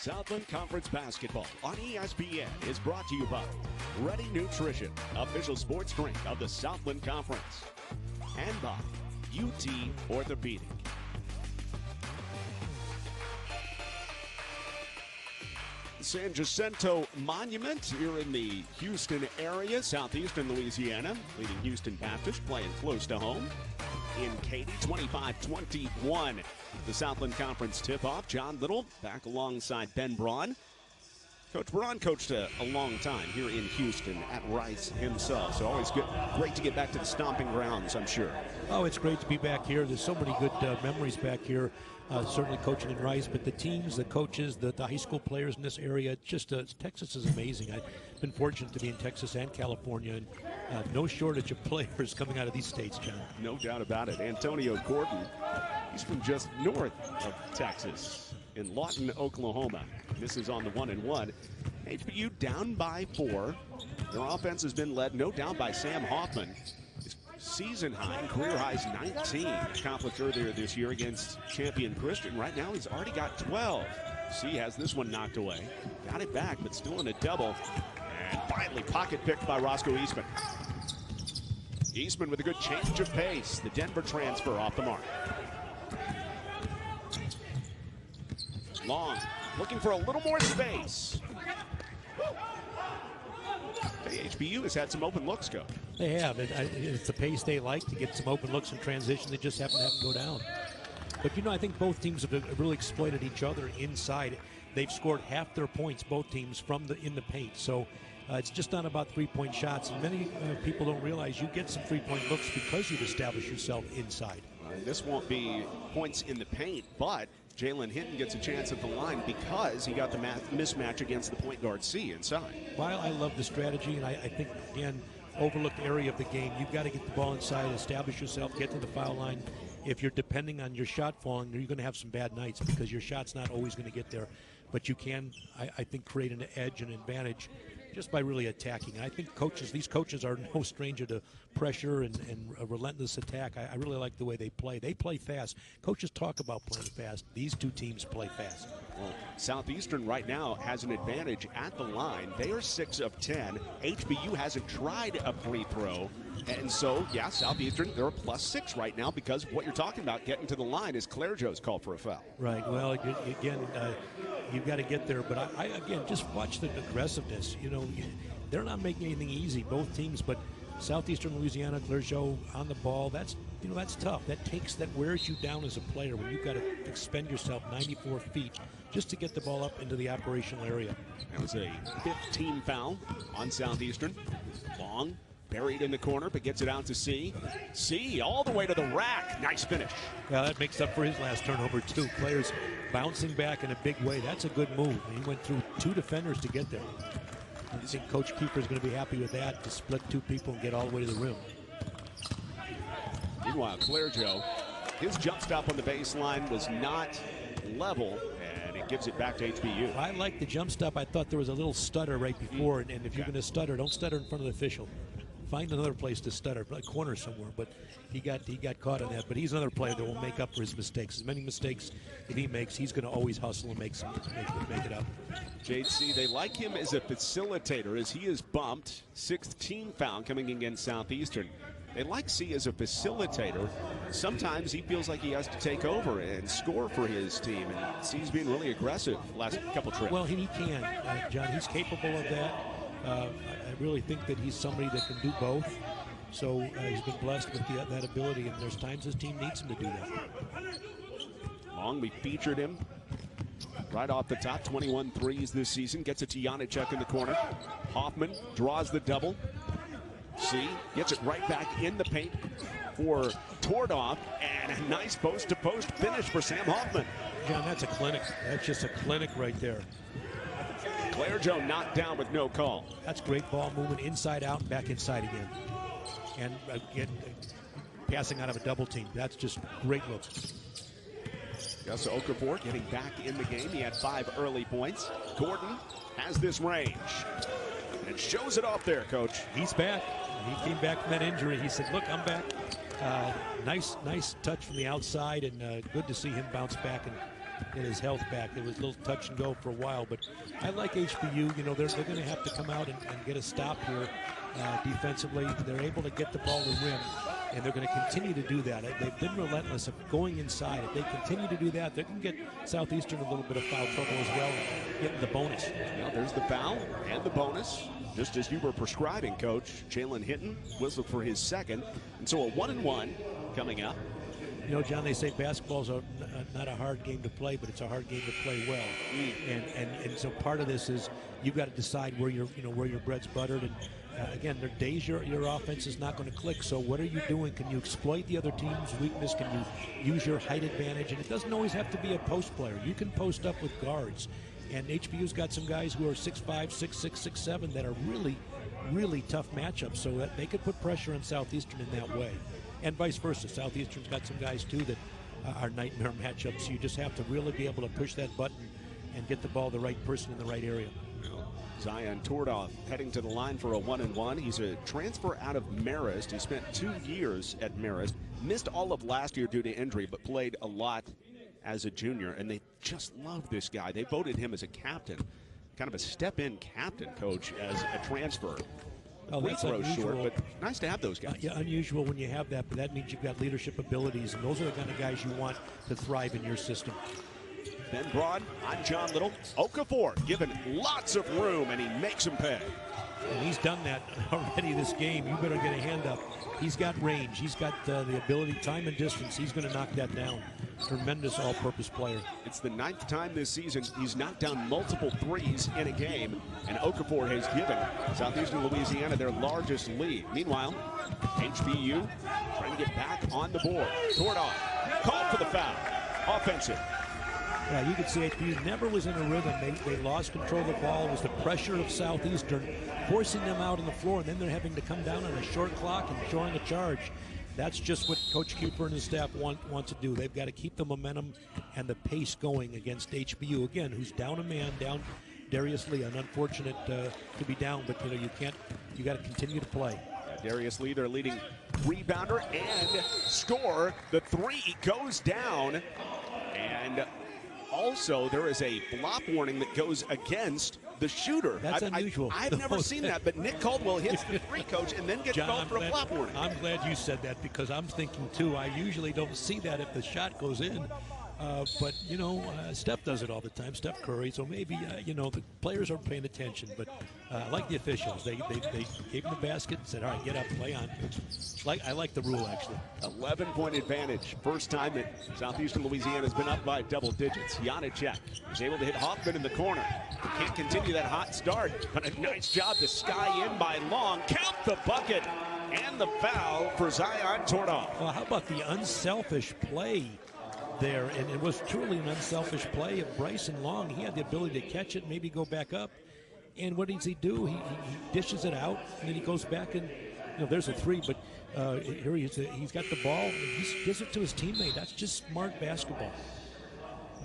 Speaker 1: Southland Conference Basketball on ESPN is brought to you by Ready Nutrition, official sports drink of the Southland Conference, and by UT Orthopedic. San Jacinto Monument here in the Houston area, southeastern Louisiana, leading Houston Baptist playing close to home. In Katy, 25-21. The Southland Conference tip-off. John Little back alongside Ben Braun. Coach Braun coached a long time here in Houston at Rice himself, so always great to get back to the stomping grounds, I'm sure.
Speaker 2: Oh, it's great to be back here. There's so many good memories back here, certainly coaching in Rice, but the teams, the coaches, the high school players in this area, just Texas is amazing. I've been fortunate to be in Texas and California, and no shortage of players coming out of these states, John.
Speaker 1: No doubt about it. Antonio Gordon, he's from just north of Texas in Lawton, Oklahoma. This is on the 1-and-1. HBU down by 4. Their offense has been led, no doubt, by Sam Hoffman. His season high and career highs 19 accomplished earlier this year against champion Christian. Right now he's already got 12. C has this one knocked away. Got it back, but still in a double. And finally pocket picked by Roscoe Eastman. Eastman with a good change of pace. The Denver transfer off the mark. Long, looking for a little more space. The HBU has had some open looks go.
Speaker 2: They have. It's the pace they like to get some open looks in transition. They just happen to have them go down. But, I think both teams have really exploited each other inside. They've scored half their points, both teams, in the paint. So it's just not about three-point shots. And many people don't realize you get some three-point looks because you've established yourself inside.
Speaker 1: This won't be points in the paint, but Jalen Hinton gets a chance at the line because he got the mismatch against the point guard C inside.
Speaker 2: While I love the strategy, and I think, again, overlooked area of the game, you've got to get the ball inside, establish yourself, get to the foul line. If you're depending on your shot falling, you're going to have some bad nights because your shot's not always going to get there. But you can, I think, create an edge, an advantage just by really attacking. And I think these coaches are no stranger to pressure and a relentless attack. I really like the way they play. They play fast. Coaches talk about playing fast. These two teams play fast.
Speaker 1: Well, Southeastern right now has an advantage at the line. They are 6 of 10. HBU hasn't tried a free throw. And so, yeah, Southeastern, they're a +6 right now because what you're talking about, getting to the line, is Claire Joe's call for a foul.
Speaker 2: Right. Well, again, you've got to get there. But I again, just watch the aggressiveness. They're not making anything easy, both teams. But Southeastern Louisiana, Claire Joe on the ball, that's tough. That wears you down as a player when you've got to expend yourself 94 feet just to get the ball up into the operational area.
Speaker 1: That was a 15 foul on Southeastern. Long, buried in the corner, but gets it out to C. C all the way to the rack. Nice finish.
Speaker 2: Well, that makes up for his last turnover, too. Players bouncing back in a big way. That's a good move. He went through 2 defenders to get there. I think Coach Kiefer's going to be happy with that, to split 2 people and get all the way to the rim.
Speaker 1: Meanwhile, Claire Joe, his jump stop on the baseline was not level, and it gives it back to HBU.
Speaker 2: I like the jump stop. I thought there was a little stutter right before, and if you're going to stutter, don't stutter in front of the official. find another place to stutter, a corner somewhere. But he got caught on that. But he's another player that will make up for his mistakes. As many mistakes that he makes, he's going to always hustle and make it up.
Speaker 1: JC, they like him as a facilitator as he is bumped. 6th team foul coming against Southeastern. They like C as a facilitator. Sometimes he feels like he has to take over and score for his team. And C's being really aggressive last couple trips.
Speaker 2: Well, he can, John. He's capable of that. I really think that he's somebody that can do both. So he's been blessed with that ability, and there's times his team needs him to do that.
Speaker 1: Long, we featured him right off the top. 21 threes this season. Gets it to Janacek in the corner. Hoffman draws the double. C gets it right back in the paint for Tordoff, and a nice post-to-post finish for Sam Hoffman.
Speaker 2: John, that's a clinic. That's just a clinic right there.
Speaker 1: Claire Joe knocked down with no call.
Speaker 2: That's great ball movement inside out and back inside again. And again, passing out of a double team. That's just great look.
Speaker 1: Gus Okafor getting back in the game. He had 5 early points. Gordon has this range and shows it off there, Coach.
Speaker 2: He's back. He came back from that injury. He said, look, I'm back. Nice touch from the outside, and good to see him bounce back and get his health back. It was a little touch and go for a while, but I like HBU. You know, they're going to have to come out and get a stop here defensively. They're able to get the ball to the rim, and they're going to continue to do that. They've been relentless of going inside. If they continue to do that, they can get Southeastern a little bit of foul trouble as well, getting the bonus.
Speaker 1: Well, there's the foul and the bonus. Just as you were prescribing, Coach. Jalen Hinton whistled for his second. And so a 1-and-1 coming up.
Speaker 2: You know, John, they say basketball's not a hard game to play, but it's a hard game to play well. And so part of this is you've got to decide where your bread's buttered. And again, there are days your offense is not going to click. So what are you doing? Can you exploit the other team's weakness? Can you use your height advantage? And it doesn't always have to be a post player. You can post up with guards. And HBU's got some guys who are 6'5", 6'6", 6'7", that are really, really tough matchups. So that they could put pressure on Southeastern in that way. And vice versa. Southeastern's got some guys, too, that are nightmare matchups. So you just have to really be able to push that button and get the ball to the right person in the right area.
Speaker 1: Zion Tordoff heading to the line for a 1-and-1. He's a transfer out of Marist. He spent 2 years at Marist. Missed all of last year due to injury, but played a lot as a junior, and they just love this guy. They voted him as a captain, kind of a step-in captain, Coach, as a transfer.
Speaker 2: Oh, that's unusual.
Speaker 1: Short, but nice to have those guys.
Speaker 2: Yeah, unusual when you have that, but that means you've got leadership abilities, and those are the kind of guys you want to thrive in your system.
Speaker 1: Ben Broad, I'm John Little. Okafor given lots of room, and he makes him pay.
Speaker 2: And he's done that already this game. You better get a hand up. He's got range. He's got the ability, time and distance. He's going to knock that down. Tremendous all-purpose player.
Speaker 1: It's the 9th time this season he's knocked down multiple threes in a game, and Okafor has given Southeastern Louisiana their largest lead. Meanwhile, HBU trying to get back on the board. Tordoff called for the foul. Offensive.
Speaker 2: Yeah, you could see HBU never was in a rhythm. They lost control of the ball. It was the pressure of Southeastern forcing them out on the floor, and then they're having to come down on a short clock and showing a charge. That's just what Coach Cooper and his staff want to do. They've got to keep the momentum and the pace going against HBU, again, who's down a man, down Darius Lee. Unfortunate to be down, but you got to continue to play.
Speaker 1: Darius Lee, their leading rebounder and scorer. The three goes down, and also there is a flop warning that goes against the shooter.
Speaker 2: That's unusual.
Speaker 1: I've never seen that, but Nick Caldwell hits the three, Coach, and then gets called for a flop warning.
Speaker 2: I'm glad you said that, because I'm thinking, too, I usually don't see that if the shot goes in. But, Steph does it all the time, Steph Curry. So maybe, the players aren't paying attention. But I like the officials. They gave him the basket and said, all right, get up, play on. I like the rule, actually.
Speaker 1: 11-point advantage. First time that Southeastern Louisiana has been up by double digits. Janacek is able to hit Hoffman in the corner. He can't continue that hot start, but a nice job to sky in by Long. Count the bucket and the foul for Zion Tordoff.
Speaker 2: Well, how about the unselfish play there? And it was truly an unselfish play of Bryson Long. He had the ability to catch it, maybe go back up. And what does he do? He dishes it out, and then he goes back and, there's a three, but here he's got the ball, and he gives it to his teammate. That's just smart basketball.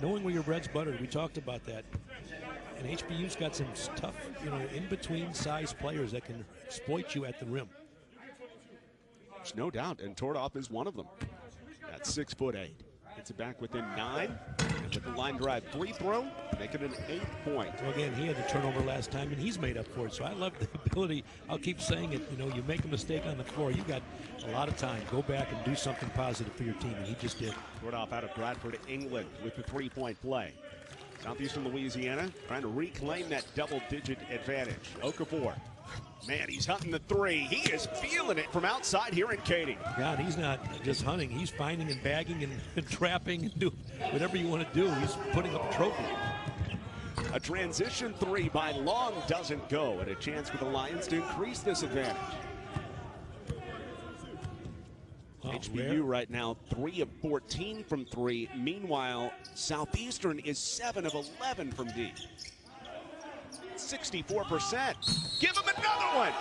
Speaker 2: Knowing where your bread's buttered, we talked about that. And HBU's got some tough, in-between size players that can exploit you at the rim.
Speaker 1: There's no doubt, and Tordoff is one of them. At 6'8". Gets it back within 9. And with the line drive free throw, make it an 8-point.
Speaker 2: Well, again, he had the turnover last time, and he's made up for it. So I love the ability. I'll keep saying it. You know, you make a mistake on the floor, you got a lot of time. Go back and do something positive for your team, and he just did.
Speaker 1: Tordoff out of Bradford, England, with the 3-point play. Southeastern Louisiana trying to reclaim that double-digit advantage. Okafor. Man, he's hunting the 3. He is feeling it from outside here in Katy.
Speaker 2: Yeah, and he's not just hunting. He's finding and bagging and trapping and do whatever you want to do. He's putting up a trophy.
Speaker 1: A transition 3 by Long doesn't go, and a chance for the Lions to increase this advantage. HBU right now 3 of 14 from 3. Meanwhile, Southeastern is 7 of 11 from deep. 64%. Give him another one.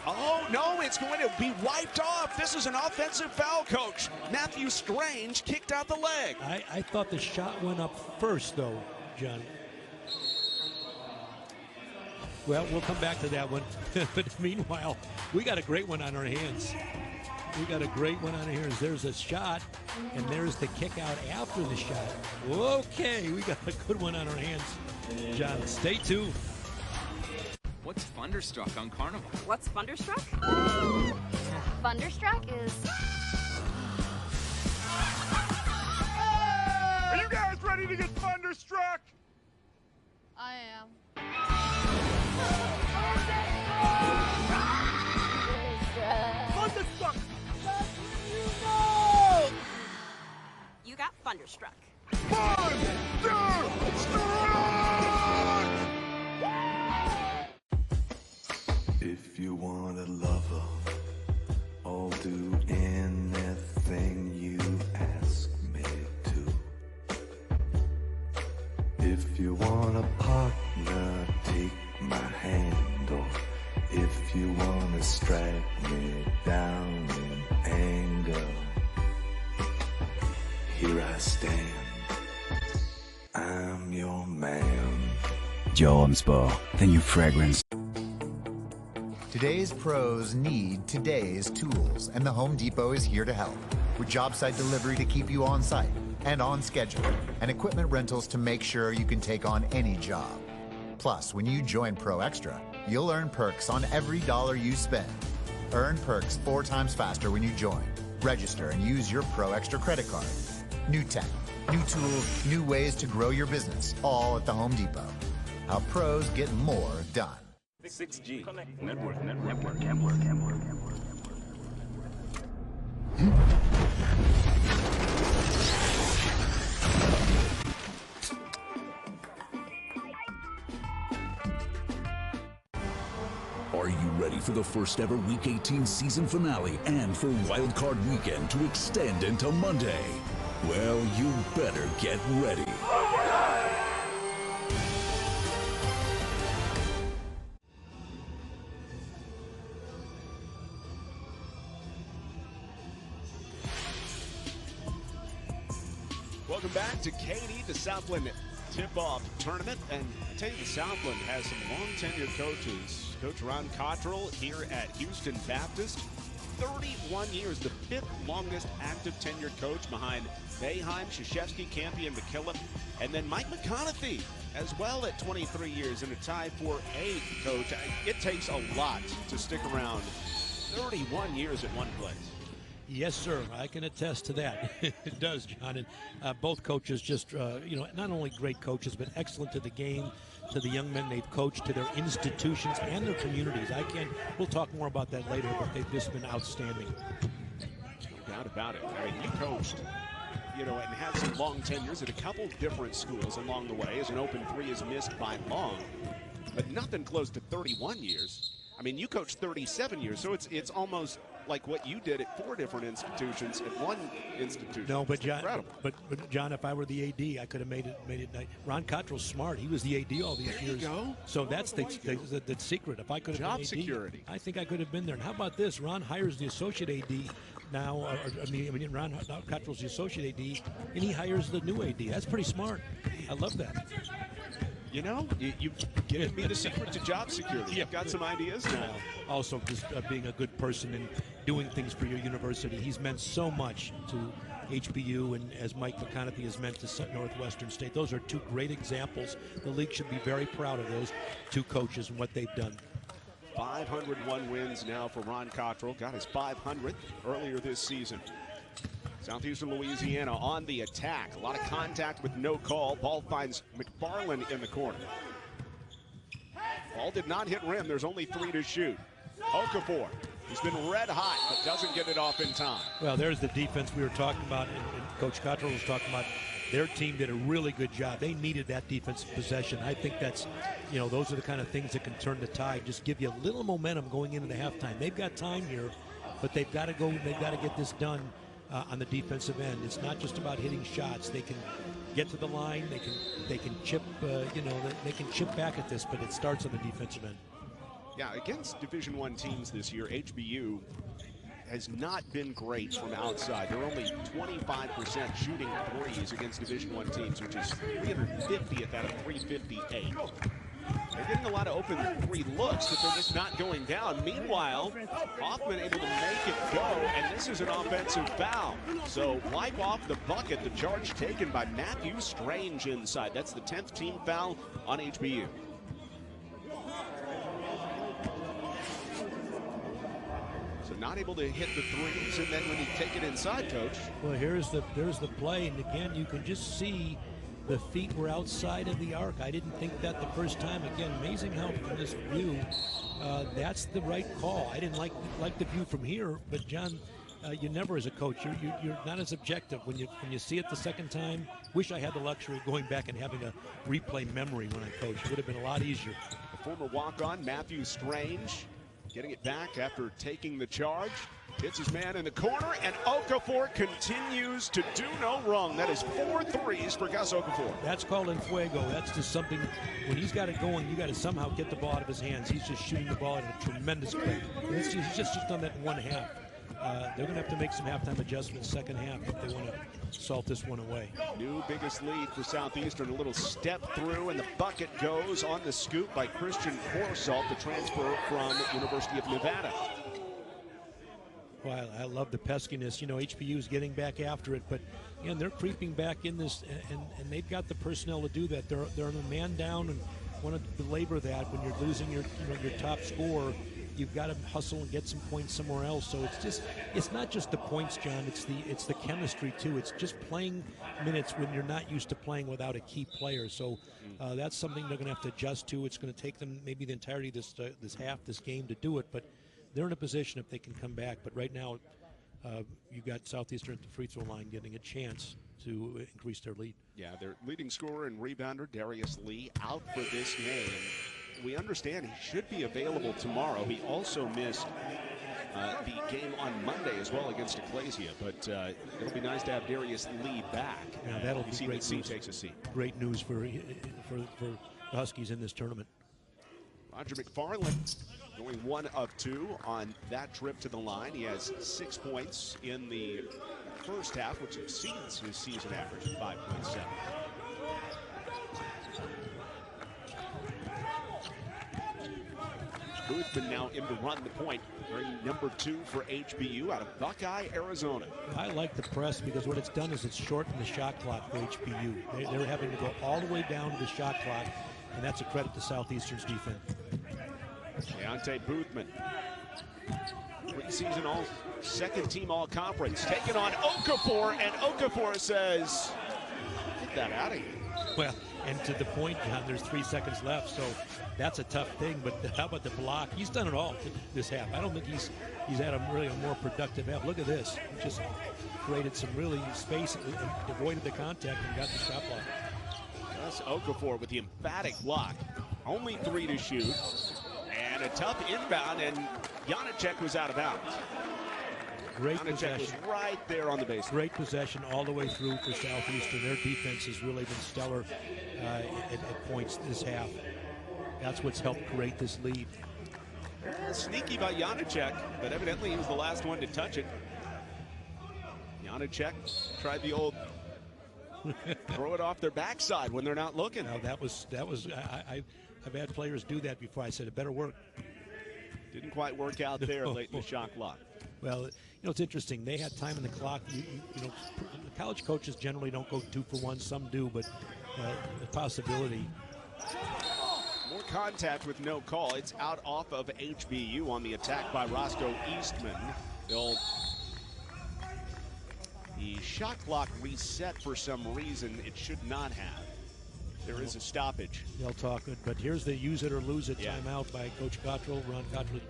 Speaker 1: Oh, no, it's going to be wiped off. This is an offensive foul, Coach. Matthew Strange kicked out the leg.
Speaker 2: I thought the shot went up first, though, John. Well, we'll come back to that one. But meanwhile, we got a great one on our hands. We got a great one on our hands. There's a shot, and there's the kick out after the shot. Okay, we got a good one on our hands. John, stay tuned.
Speaker 10: What's Thunderstruck on Carnival?
Speaker 17: What's Thunderstruck?
Speaker 6: Thunderstruck is...
Speaker 11: Are you guys ready to get thunderstruck?
Speaker 17: I am.
Speaker 11: Thunderstruck!
Speaker 17: You got Thunderstruck.
Speaker 19: If you want a lover, I'll do anything you ask me to. If you want a partner, take my hand, or if you want to strike me down in anger, here I stand. I'm your man.
Speaker 20: Jonesboro, the new fragrance.
Speaker 21: Today's pros need today's tools, and the Home Depot is here to help. With job site delivery to keep you on site and on schedule, and equipment rentals to make sure you can take on any job. Plus, when you join Pro Extra, you'll earn perks on every dollar you spend. Earn perks 4 times faster when you join. Register and use your Pro Extra credit card. New tech, new tools, new ways to grow your business, all at the Home Depot. How pros get more done.
Speaker 16: 6G.
Speaker 20: Network.
Speaker 22: Are you ready for the first ever Week 18 season finale and for Wild Card Weekend to extend into Monday? Well, you better get ready.
Speaker 1: Welcome back to Katy, the Southland tip-off tournament. And I tell you, the Southland has some long-tenured coaches. Coach Ron Cottrell here at Houston Baptist, 31 years, the 5th longest active tenured coach behind Boeheim, Krzyzewski, Campy, and McKillop. And then Mike McConaughey as well at 23 years in a tie for 8th coach. It takes a lot to stick around 31 years at one place.
Speaker 2: Yes, sir. I can attest to that. It does, John. And both coaches just, not only great coaches, but excellent to the game, to the young men they've coached, to their institutions and their communities. We'll talk more about that later, but they've just been outstanding.
Speaker 1: No doubt about it. I mean, you coached, and had some long tenures at a couple different schools along the way, as an open 3 is missed by Long, but nothing close to 31 years. I mean, you coached 37 years, so it's almost like what you did at 4 different institutions at one institution.
Speaker 2: No, but John, but John, if I were the AD, I could have made it. Ron Cottrell's smart. He was the AD all these years.
Speaker 1: There you go.
Speaker 2: So that's the secret. If I could have
Speaker 1: job
Speaker 2: been AD,
Speaker 1: security,
Speaker 2: I think I could have been there. And how about this? Ron hires the associate AD now. Ron Cottrell's the associate AD, and he hires the new AD. That's pretty smart. I love that.
Speaker 1: You know, you've given me the secret to job security. You've got some ideas now.
Speaker 2: Also, just being a good person and doing things for your university. He's meant so much to HBU, and as Mike McConaughey has meant to Northwestern State. Those are two great examples. The league should be very proud of those two coaches and what they've done.
Speaker 1: 501 wins now for Ron Cottrell. Got his 500th earlier this season. Southeastern Louisiana on the attack. A lot of contact with no call. Ball finds McFarland in the corner. Ball did not hit rim. There's only 3 to shoot. Okafor, he's been red hot, but doesn't get it off in time.
Speaker 2: Well, there's the defense we were talking about, and Coach Cottrell was talking about. Their team did a really good job. They needed that defensive possession. I think that's, those are the kind of things that can turn the tide. Just give you a little momentum going into the halftime. They've got time here, but they've got to go. They've got to get this done on the defensive end. It's not just about hitting shots. They can get to the line. They can chip. They can chip back at this, but it starts on the defensive end.
Speaker 1: Yeah, against Division I teams this year, HBU has not been great from outside. They're only 25% shooting threes against Division I teams, which is 350th out of 358. They're getting a lot of open 3 looks, but they're just not going down. Meanwhile, Hoffman able to make it go, and this is an offensive foul. So wipe off the bucket. The charge taken by Matthew Strange inside. That's the 10th team foul on HBU. So not able to hit the threes, and then when you take it inside, Coach.
Speaker 2: Well, there's the play, and again, you can just see the feet were outside of the arc. I didn't think that the first time. Again, amazing how from this view, that's the right call. I didn't like the view from here, but John, you never, as a coach, you're not as objective when you see it the second time. Wish I had the luxury of going back and having a replay memory when I coached. It would have been a lot easier.
Speaker 1: The former walk-on Matthew Strange getting it back after taking the charge. Hits his man in the corner, and Okafor continues to do no wrong. That is 4 threes for Gus Okafor.
Speaker 2: That's called en fuego. That's just something, when he's got it going, you got to somehow get the ball out of his hands. He's just shooting the ball at a tremendous clip. He's just done that in one half. They're going to have to make some halftime adjustments second half if they want to salt this one away.
Speaker 1: New biggest lead for Southeastern. A little step through, and the bucket goes on the scoop by Christian Corsalt, the transfer from University of Nevada.
Speaker 2: Well, I love the peskiness. HBU is getting back after it, but they're creeping back in this, and they've got the personnel to do that. They're a man down, and want to belabor that when you're losing your top scorer. You've got to hustle and get some points somewhere else. So it's not just the points, John. It's the chemistry too. It's just playing minutes when you're not used to playing without a key player. So that's something they're going to have to adjust to. It's going to take them maybe the entirety of this game to do it, but they're in a position if they can come back. But right now, you got Southeastern at the free throw line getting a chance to increase their lead.
Speaker 1: Yeah, their leading scorer and rebounder, Darius Lee, out for this game. We understand he should be available tomorrow. He also missed the game on Monday as well against Ecclesia, but it'll be nice to have Darius Lee back.
Speaker 2: Yeah, that'll be great news.
Speaker 1: Takes a seat.
Speaker 2: Great news for the Huskies in this tournament.
Speaker 1: Roger McFarland going 1 of 2 on that trip to the line. He has 6 points in the first half, which exceeds his season average of 5.7. Boothman now in to run the point, bringing number 2 for HBU out of Buckeye, Arizona.
Speaker 2: I like the press because what it's done is it's shortened the shot clock for HBU. They're having to go all the way down to the shot clock, and that's a credit to Southeastern's defense.
Speaker 1: Deontay Boothman, preseason second team all-conference, taking on Okafor, and Okafor says, get that out of here.
Speaker 2: Well, and to the point, John, there's 3 seconds left, so that's a tough thing. But how about the block? He's done it all this half. I don't think he's had a more productive half. Look at this. He just created some really space, avoided the contact, and got the shot block.
Speaker 1: That's Okafor with the emphatic block. Only 3 to shoot. And a tough inbound, and Janacek was out of bounds.
Speaker 2: Great
Speaker 1: Janacek
Speaker 2: possession.
Speaker 1: was right there on the baseline.
Speaker 2: Great possession all the way through for Southeastern. Their defense has really been stellar at points this half. That's what's helped create this lead.
Speaker 1: Sneaky by Janacek, but evidently he was the last one to touch it. Janacek tried the old Throw it off their backside when they're not looking.
Speaker 2: No, that was. I've had players do that before. I said it better work.
Speaker 1: Didn't quite work out there late in the shot clock.
Speaker 2: Well, it's interesting. They had time in the clock. The college coaches generally don't go 2 for 1. Some do, but the possibility.
Speaker 1: More contact with no call. It's out off of HBU on the attack by Roscoe Eastman. The shot clock reset for some reason. It should not have. There is a stoppage.
Speaker 2: They'll talk it, but here's the use it or lose it timeout by Coach Cottrell. Ron Cottrell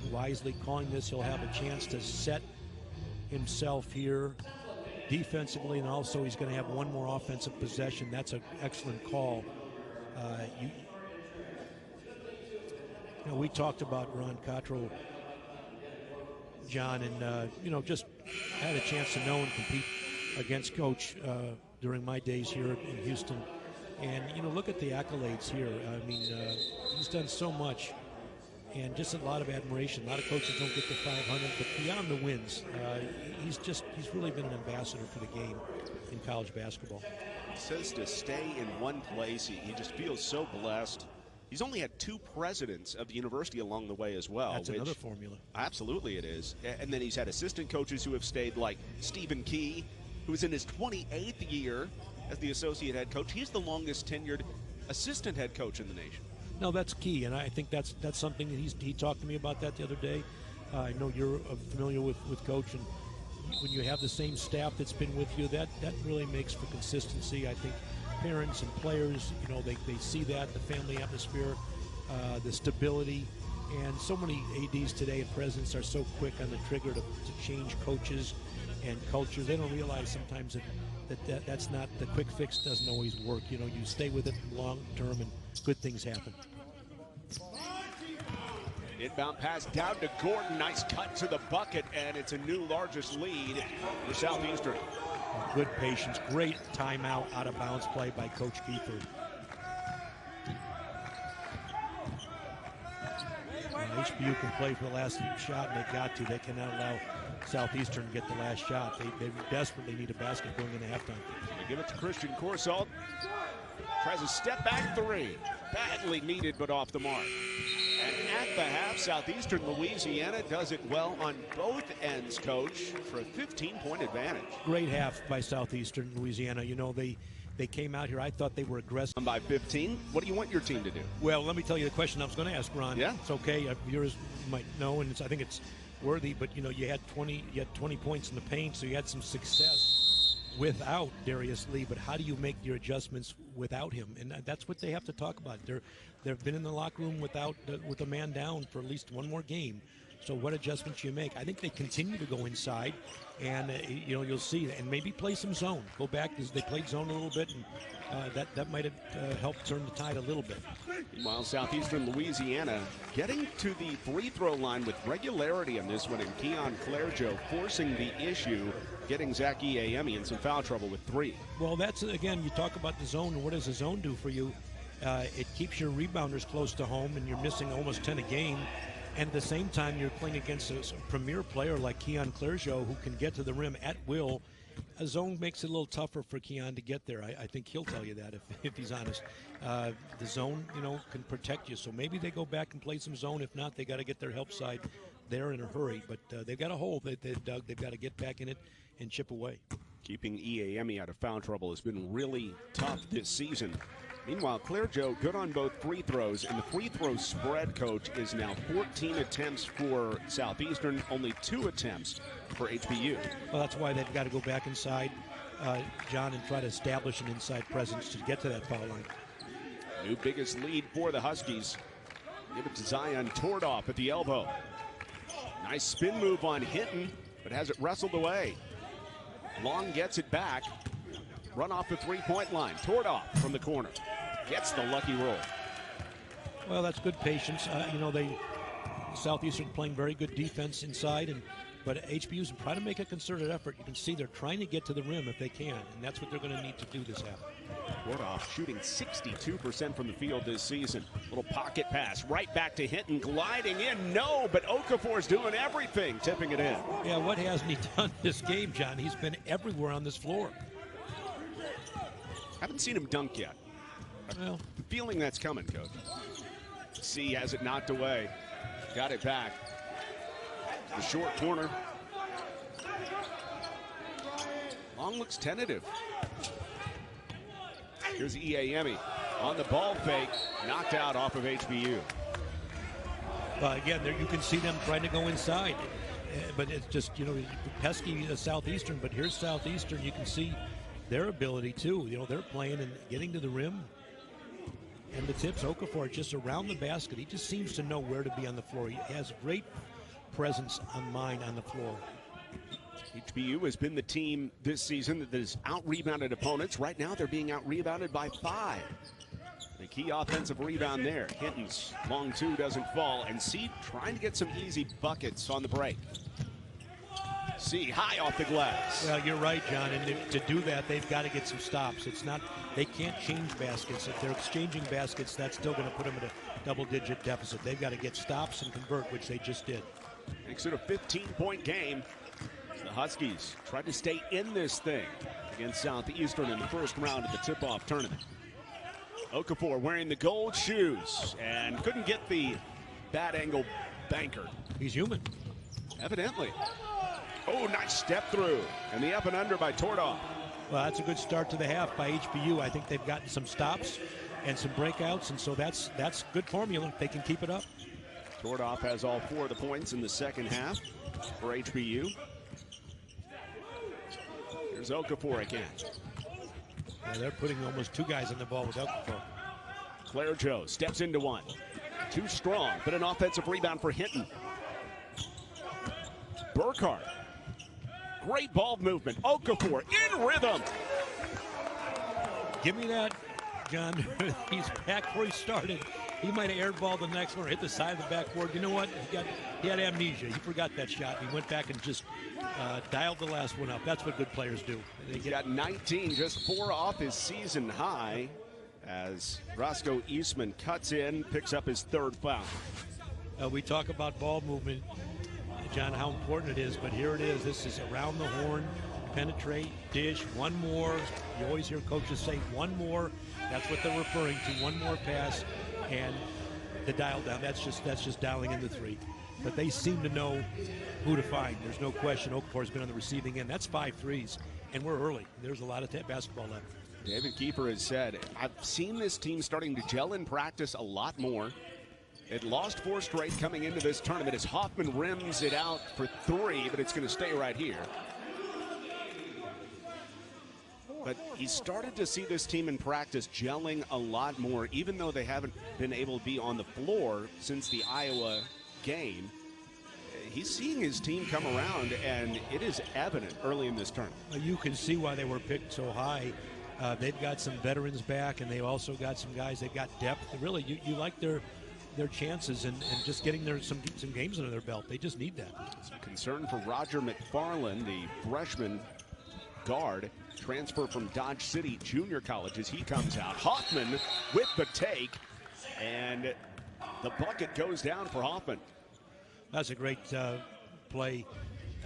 Speaker 2: wisely calling this. He'll have a chance to set himself here defensively, and also he's going to have one more offensive possession. That's an excellent call. We talked about Ron Cottrell, John, and just had a chance to know and compete against Coach during my days here in Houston. And, look at the accolades here. I mean, he's done so much, and just a lot of admiration. A lot of coaches don't get to 500, but beyond the wins, he's really been an ambassador for the game in college basketball.
Speaker 1: He says to stay in one place. He just feels so blessed. He's only had 2 presidents of the university along the way as well.
Speaker 2: That's another formula.
Speaker 1: Absolutely it is. And then he's had assistant coaches who have stayed, like Stephen Key, who's in his 28th year as the associate head coach. He's the longest tenured assistant head coach in the nation.
Speaker 2: No, that's key, and I think that's something that he talked to me about that the other day. I know you're familiar with Coach, and when you have the same staff that's been with you, that really makes for consistency. I think parents and players, they see that, the family atmosphere, the stability, and so many ADs today and presidents are so quick on the trigger to change coaches and culture. They don't realize sometimes that's not, the quick fix doesn't always work. You stay with it long term and good things happen.
Speaker 1: Inbound pass down to Gordon. Nice cut to the bucket, and it's a new largest lead for Southeastern.
Speaker 2: Good patience. Great timeout, out of bounds play by Coach Kiefer. HBU can play for the last shot, and they got to. They cannot allow Southeastern to get the last shot. They desperately need a basket going into halftime.
Speaker 1: They give it to Christian Corsalt. Tries a step back 3. Badly needed, but off the mark. And at the half, Southeastern Louisiana does it well on both ends, Coach, for a 15-point advantage.
Speaker 2: Great half by Southeastern Louisiana. They came out here. I thought they were aggressive.
Speaker 1: By 15, what do you want your team to do?
Speaker 2: Well, let me tell you the question I was going to ask, Ron.
Speaker 1: Yeah.
Speaker 2: It's okay. Yours might know, and I think it's worthy, but you had 20 points in the paint, so you had some success without Darius Lee. But how do you make your adjustments without him? And that's what they have to talk about. They've been in the locker room with a man down for at least one more game. So what adjustments you make? I think they continue to go inside, and you'll see, and maybe play some zone. Go back because they played zone a little bit, and that might have helped turn the tide a little bit.
Speaker 1: Meanwhile, Southeastern Louisiana getting to the free throw line with regularity on this one, and Keon Clairjo forcing the issue, getting Zach Iame in some foul trouble with 3.
Speaker 2: Well, that's, again, you talk about the zone, and what does the zone do for you? It keeps your rebounders close to home, and you're missing almost 10 a game. And at the same time, you're playing against a premier player like Keon Clairjo, who can get to the rim at will. A zone makes it a little tougher for Keon to get there. I think he'll tell you that if he's honest. The zone, can protect you. So maybe they go back and play some zone. If not, they got to get their help side there in a hurry. But they've got a hole that they've dug. They've got to get back in it and chip away.
Speaker 1: Keeping Iame out of foul trouble has been really tough this season. Meanwhile, Clairjo good on both free throws, and the free throw spread, Coach, is now 14 attempts for Southeastern, only 2 attempts for HBU.
Speaker 2: Well, that's why they've got to go back inside, John, and try to establish an inside presence to get to that foul line.
Speaker 1: New biggest lead for the Huskies. Give it to Zion Tordoff at the elbow. Nice spin move on Hinton, but has it wrestled away. Long gets it back. Run off the three-point line. Tordoff from the corner. Gets the lucky roll.
Speaker 2: Well, that's good patience. Southeastern playing very good defense inside, but HBU's trying to make a concerted effort. You can see they're trying to get to the rim if they can, and that's what they're going to need to do this half.
Speaker 1: Tordoff shooting 62% from the field this season. Little pocket pass right back to Hinton, gliding in. No, but Okafor's doing everything, tipping it in.
Speaker 2: Yeah, what hasn't he done this game, John? He's been everywhere on this floor.
Speaker 1: Haven't seen him dunk yet.
Speaker 2: Well,
Speaker 1: feeling that's coming, Coach. C has it knocked away. Got it back. The short corner. Long looks tentative. Here's Iemi on the ball fake. Knocked out off of HBU.
Speaker 2: Again, there you can see them trying to go inside. But it's just, pesky Southeastern. But here's Southeastern. You can see their ability, too. They're playing and getting to the rim. And the tips, Okafor just around the basket. He just seems to know where to be on the floor. He has great presence on mind on the floor.
Speaker 1: HBU has been the team this season that has out-rebounded opponents. Right now, they're being out-rebounded by 5. The key offensive rebound there. Hinton's long two doesn't fall. And C trying to get some easy buckets on the break. C high off the glass.
Speaker 2: Well, you're right, John. And to do that, they've got to get some stops. It's not, they can't change baskets. If they're exchanging baskets, that's still going to put them at a double-digit deficit. They've got to get stops and convert, which they just did.
Speaker 1: Makes it a 15-point game. The Huskies tried to stay in this thing against Southeastern in the first round of the tip-off tournament. Okafor wearing the gold shoes and couldn't get the bad angle banker.
Speaker 2: He's human.
Speaker 1: Evidently. Oh, nice step through. And the up and under by Tordoff.
Speaker 2: Well, that's a good start to the half by HBU. I think they've gotten some stops and some breakouts, and so that's good formula. They can keep it up.
Speaker 1: Tordoff has all 4 of the points in the second half for HBU. Here's Okafor again.
Speaker 2: Yeah, they're putting almost 2 guys on the ball with Okafor.
Speaker 1: Claire Joe steps into one. Too strong, but an offensive rebound for Hinton. Burkhart. Great ball movement. Okafor in rhythm.
Speaker 2: Give me that, John. He's back where he started. He might have airballed the next one or hit the side of the backboard. You know what? He had amnesia. He forgot that shot. He went back and just dialed the last one up. That's what good players do.
Speaker 1: He got 19, just 4 off his season high as Roscoe Eastman cuts in, picks up his 3rd foul.
Speaker 2: We talk about ball movement, John, how important it is, but here it is. This is around the horn, penetrate, dish, one more. You always hear coaches say one more. That's what they're referring to, one more pass, and the dial down. That's just dialing in the 3. But they seem to know who to find. There's no question Okafor's been on the receiving end. That's 5 threes, and we're early. There's a lot of basketball left.
Speaker 1: David Kiefer has said, I've seen this team starting to gel in practice a lot more. It lost 4 straight coming into this tournament as Hoffman rims it out for 3, but it's going to stay right here. But he started to see this team in practice gelling a lot more, even though they haven't been able to be on the floor since the Iowa game. He's seeing his team come around, and it is evident early in this tournament.
Speaker 2: You can see why they were picked so high. They've got some veterans back, and they've also got some guys. They've got depth. Really, you like their chances and just getting some games under their belt. They just need that.
Speaker 1: Some concern for Roger McFarland, the freshman guard, transfer from Dodge City Junior College as he comes out. Hoffman with the take, and the bucket goes down for Hoffman.
Speaker 2: That's a great play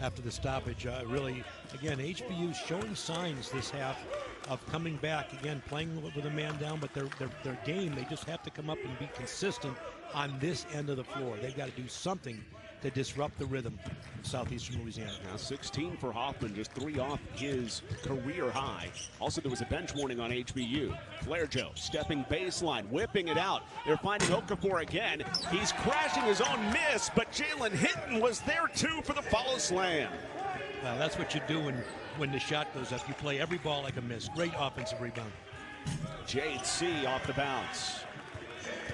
Speaker 2: after the stoppage. Really, again, HBU showing signs this half of coming back. Again, playing with a man down, but their game, they just have to come up and be consistent on this end of the floor. They've got to do something to disrupt the rhythm of Southeastern Louisiana.
Speaker 1: Now 16 for Hoffman, just 3 off his career high. Also, there was a bench warning on HBU. Claire Joe stepping baseline, whipping it out. They're finding Okafor again. He's crashing his own miss, but Jalen Hinton was there too for the follow slam.
Speaker 2: That's what you do when the shot goes up. You play every ball like a miss. Great offensive rebound.
Speaker 1: Jade C off the bounce.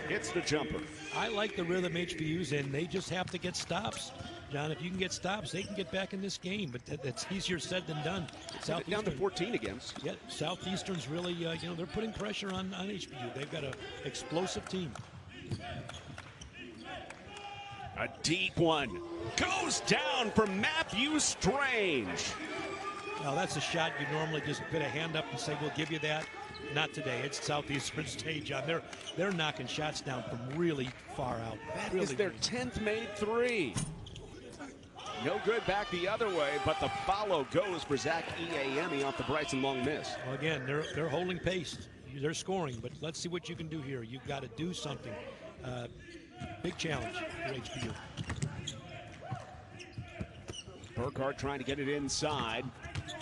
Speaker 1: Hits the jumper.
Speaker 2: I like the rhythm HBU's in. They just have to get stops. John, if you can get stops, they can get back in this game. But that's easier said than done.
Speaker 1: Down to 14 against.
Speaker 2: Yeah, Southeastern's really, they're putting pressure on HBU. They've got an explosive team.
Speaker 1: A deep one goes down for Matthew Strange.
Speaker 2: Well, that's a shot you normally just put a hand up and say, we'll give you that. Not today. It's Southeastern stage on. They're knocking shots down from really far out.
Speaker 1: That
Speaker 2: really
Speaker 1: is their 10th made 3. No good back the other way, but the follow goes for Zach Iame off the Bryson Long miss.
Speaker 2: Well, again, they're holding pace. They're scoring, but let's see what you can do here. You've got to do something. Big challenge for HBU.
Speaker 1: Burkhardt trying to get it inside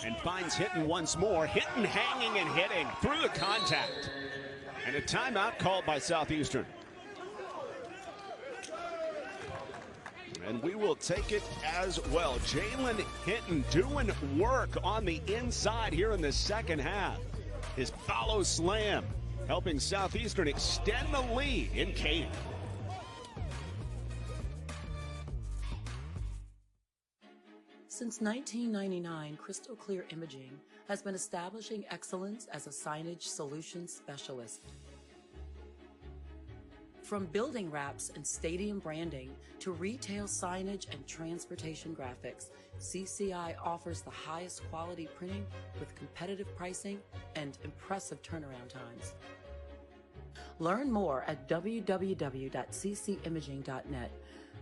Speaker 1: and finds Hinton once more. Hinton hanging and hitting through the contact. And a timeout called by Southeastern. And we will take it as well. Jalen Hinton doing work on the inside here in the second half. His follow slam helping Southeastern extend the lead in Katy.
Speaker 3: Since 1999, Crystal Clear Imaging has been establishing excellence as a signage solutions specialist. From building wraps and stadium branding to retail signage and transportation graphics, CCI offers the highest quality printing with competitive pricing and impressive turnaround times. Learn more at www.ccimaging.net.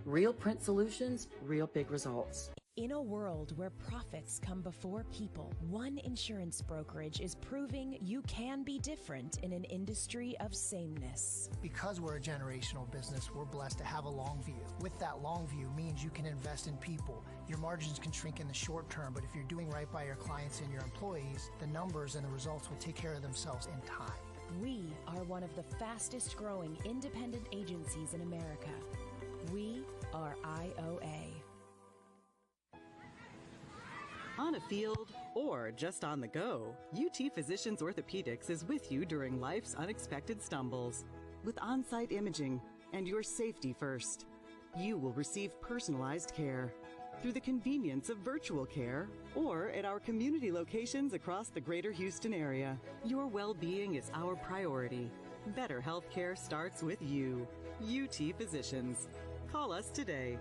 Speaker 3: Real print solutions, real big results.
Speaker 9: In a world where profits come before people, one insurance brokerage is proving you can be different in an industry of sameness.
Speaker 23: Because we're a generational business, we're blessed to have a long view. With that long view means you can invest in people. Your margins can shrink in the short term, but if you're doing right by your clients and your employees, the numbers and the results will take care of themselves in time.
Speaker 9: We are one of the fastest growing independent agencies in America. We are IOA.
Speaker 24: On a field or just on the go, UT Physicians Orthopedics is with you during life's unexpected stumbles. With on-site imaging and your safety first, you will receive personalized care through the convenience of virtual care or at our community locations across the greater Houston area. Your well-being is our priority. Better healthcare starts with you. UT Physicians. Call us today.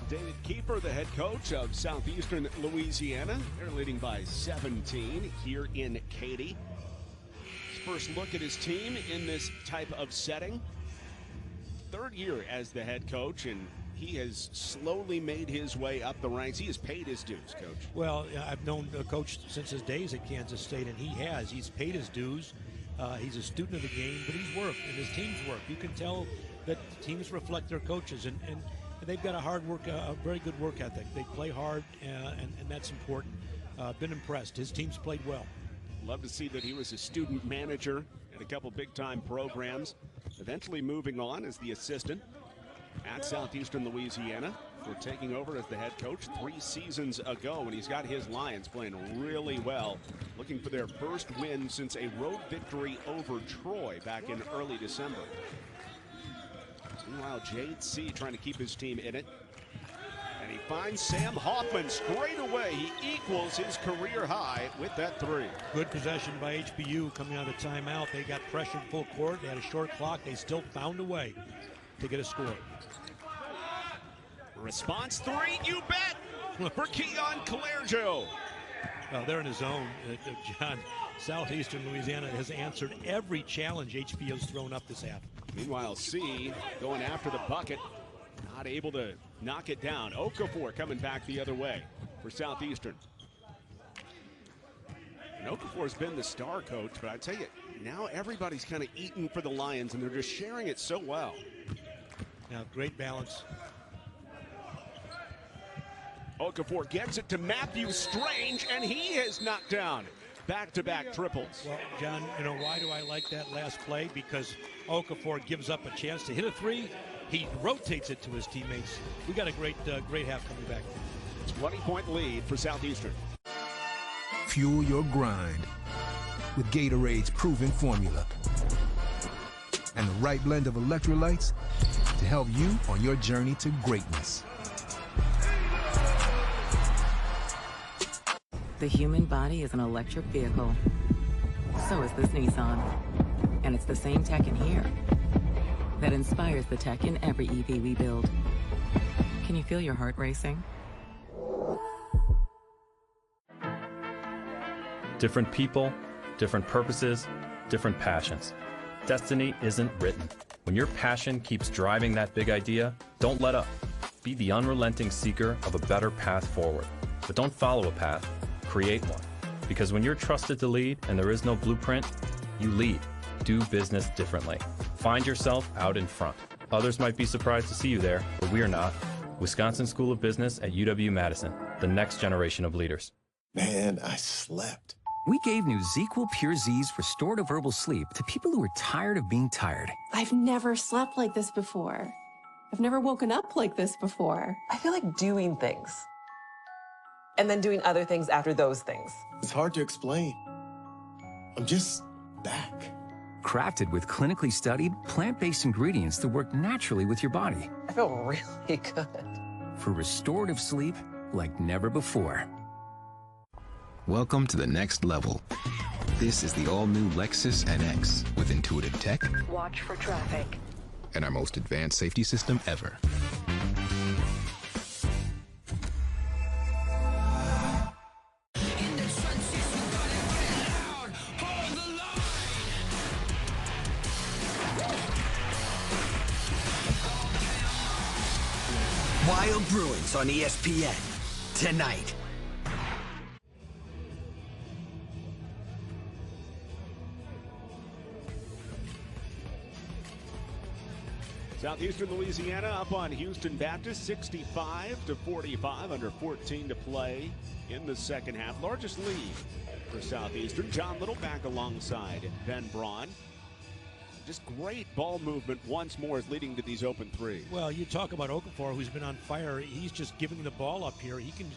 Speaker 1: David Keeper, the head coach of Southeastern Louisiana. They're leading by 17 here in Katy. His first look at his team in this type of setting. Third year as the head coach, and he has slowly made his way up the ranks. He has paid his dues, Coach.
Speaker 2: Well, I've known the coach since his days at Kansas State, and he has. He's paid his dues. He's a student of the game, but he's worked, and his team's worked. You can tell that teams reflect their coaches, and they've got a very good work ethic. They play hard, and that's important. Been impressed. His team's played well.
Speaker 1: Love to see that he was a student manager at a couple big-time programs, eventually moving on as the assistant at Southeastern Louisiana for taking over as the head coach 3 seasons ago, and he's got his Lions playing really well, looking for their first win since a road victory over Troy back in early December. Meanwhile, Jade C trying to keep his team in it. And he finds Sam Hoffman straight away. He equals his career high with that 3.
Speaker 2: Good possession by HBU coming out of timeout. They got pressured full court. They had a short clock. They still found a way to get a score.
Speaker 1: Response 3, you bet, for Keon Clergeau.
Speaker 2: Well, they're in his zone, John. Southeastern Louisiana has answered every challenge HBU's thrown up this half.
Speaker 1: Meanwhile, C going after the bucket, not able to knock it down. Okafor coming back the other way for Southeastern. And Okafor's been the star coach, but I tell you, now everybody's kind of eating for the Lions, and they're just sharing it so well.
Speaker 2: Now, great balance.
Speaker 1: Okafor gets it to Matthew Strange, and he has knocked down back-to-back triples.
Speaker 2: Well, John, you know, why do I like that last play? Because Okafor gives up a chance to hit a 3. He rotates it to his teammates. We got a great half coming back.
Speaker 1: 20-point lead for Southeastern.
Speaker 15: Fuel your grind with Gatorade's proven formula. And the right blend of electrolytes to help you on your journey to greatness.
Speaker 3: The human body is an electric vehicle. So is this Nissan. And it's the same tech in here that inspires the tech in every EV we build. Can you feel your heart racing?
Speaker 4: Different people, different purposes, different passions. Destiny isn't written. When your passion keeps driving that big idea, don't let up. Be the unrelenting seeker of a better path forward. But don't follow a path, create one. Because when you're trusted to lead and there is no blueprint, you lead. Do business differently. Find yourself out in front. Others might be surprised to see you there, but we are not. Wisconsin School of Business at UW-Madison, the next generation of leaders.
Speaker 7: Man, I slept.
Speaker 8: We gave new ZzzQuil Pure Z's restorative herbal sleep to people who are tired of being tired.
Speaker 14: I've never slept like this before. I've never woken up like this before.
Speaker 12: I feel like doing things. And then doing other things after those things.
Speaker 7: It's hard to explain. I'm just back.
Speaker 8: Crafted with clinically studied, plant-based ingredients that work naturally with your body.
Speaker 12: I feel really good.
Speaker 8: For restorative sleep like never before.
Speaker 25: Welcome to the next level. This is the all-new Lexus NX with intuitive tech.
Speaker 26: Watch for traffic.
Speaker 25: And our most advanced safety system ever.
Speaker 27: Wild Bruins on ESPN tonight.
Speaker 1: Southeastern Louisiana up on Houston Baptist, 65-45, under 14 to play in the second half. Largest lead for Southeastern. John Little back alongside Ben Braun. Just great ball movement once more is leading to these open threes.
Speaker 2: Well, you talk about Okafor, who's been on fire. He's just giving the ball up here. He can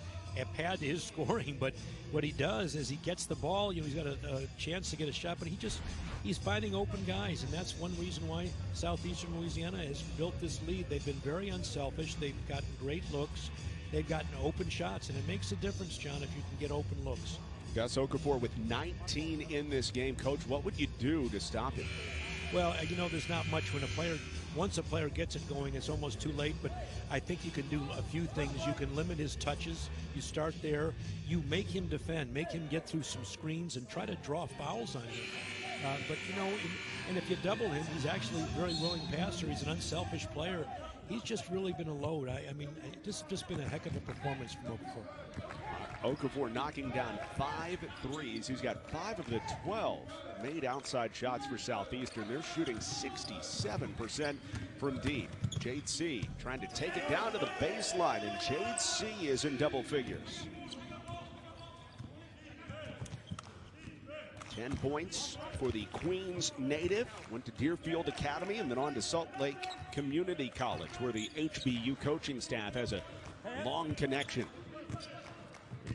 Speaker 2: pad to his scoring, but what he does is he gets the ball. He's got a chance to get a shot, but he's finding open guys, and that's one reason why Southeastern Louisiana has built this lead. They've been very unselfish. They've gotten great looks. They've gotten open shots, and it makes a difference, John, if you can get open looks.
Speaker 1: Gus Okafor with 19 in this game. Coach, what would you do to stop him?
Speaker 2: Well, there's not much when once a player gets it going, it's almost too late, but I think you can do a few things. You can limit his touches. You start there. You make him defend, make him get through some screens and try to draw fouls on him. But and if you double him, he's actually a very willing passer. He's an unselfish player. He's just really been a load. I mean, this has just been a heck of a performance from Okafor.
Speaker 1: Okafor knocking down 5 threes. He's got 5 of the 12 made outside shots for Southeastern. They're shooting 67% from deep. Jade C trying to take it down to the baseline, and Jade C is in double figures. 10 points for the Queens native. Went to Deerfield Academy and then on to Salt Lake Community College, where the HBU coaching staff has a long connection.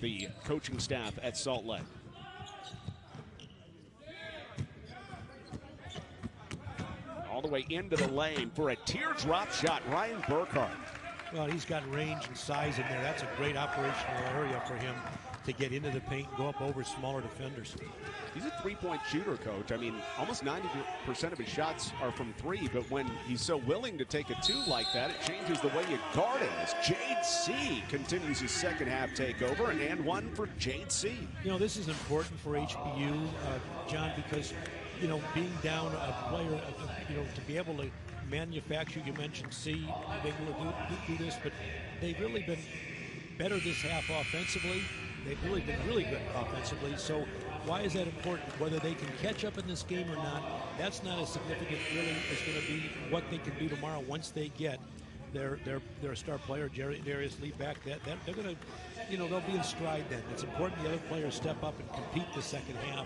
Speaker 1: The coaching staff at Salt Lake. All the way into the lane for a teardrop shot, Ryan Burkhart.
Speaker 2: Well, he's got range and size in there. That's a great operational area for him to get into the paint and go up over smaller defenders.
Speaker 1: He's a three-point shooter, Coach. I mean, almost 90% of his shots are from three, but when he's so willing to take a two like that, it changes the way you guard him. As Jade C continues his second half takeover, and one for Jade C.
Speaker 2: This is important for HBU, John, because, being down a player, to be able to manufacture, you mentioned C, they will do this, but they've really been better this half offensively. They've really been really good offensively. So why is that important? Whether they can catch up in this game or not, that's not as significant really as going to be what they can do tomorrow once they get their star player, Darius Lee, back. That they're going to, they'll be in stride then. It's important the other players step up and compete the second half,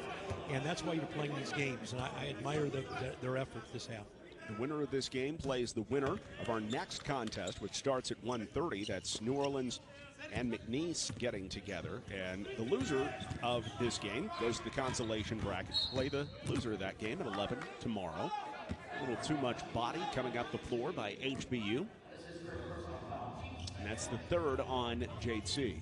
Speaker 2: and that's why you're playing these games. And I admire their effort this half.
Speaker 1: The winner of this game plays the winner of our next contest, which starts at 1:30. That's New Orleans and McNeese getting together. And the loser of this game goes to the consolation bracket. Play the loser of that game at 11 tomorrow. A little too much body coming up the floor by HBU. And that's the third on JC.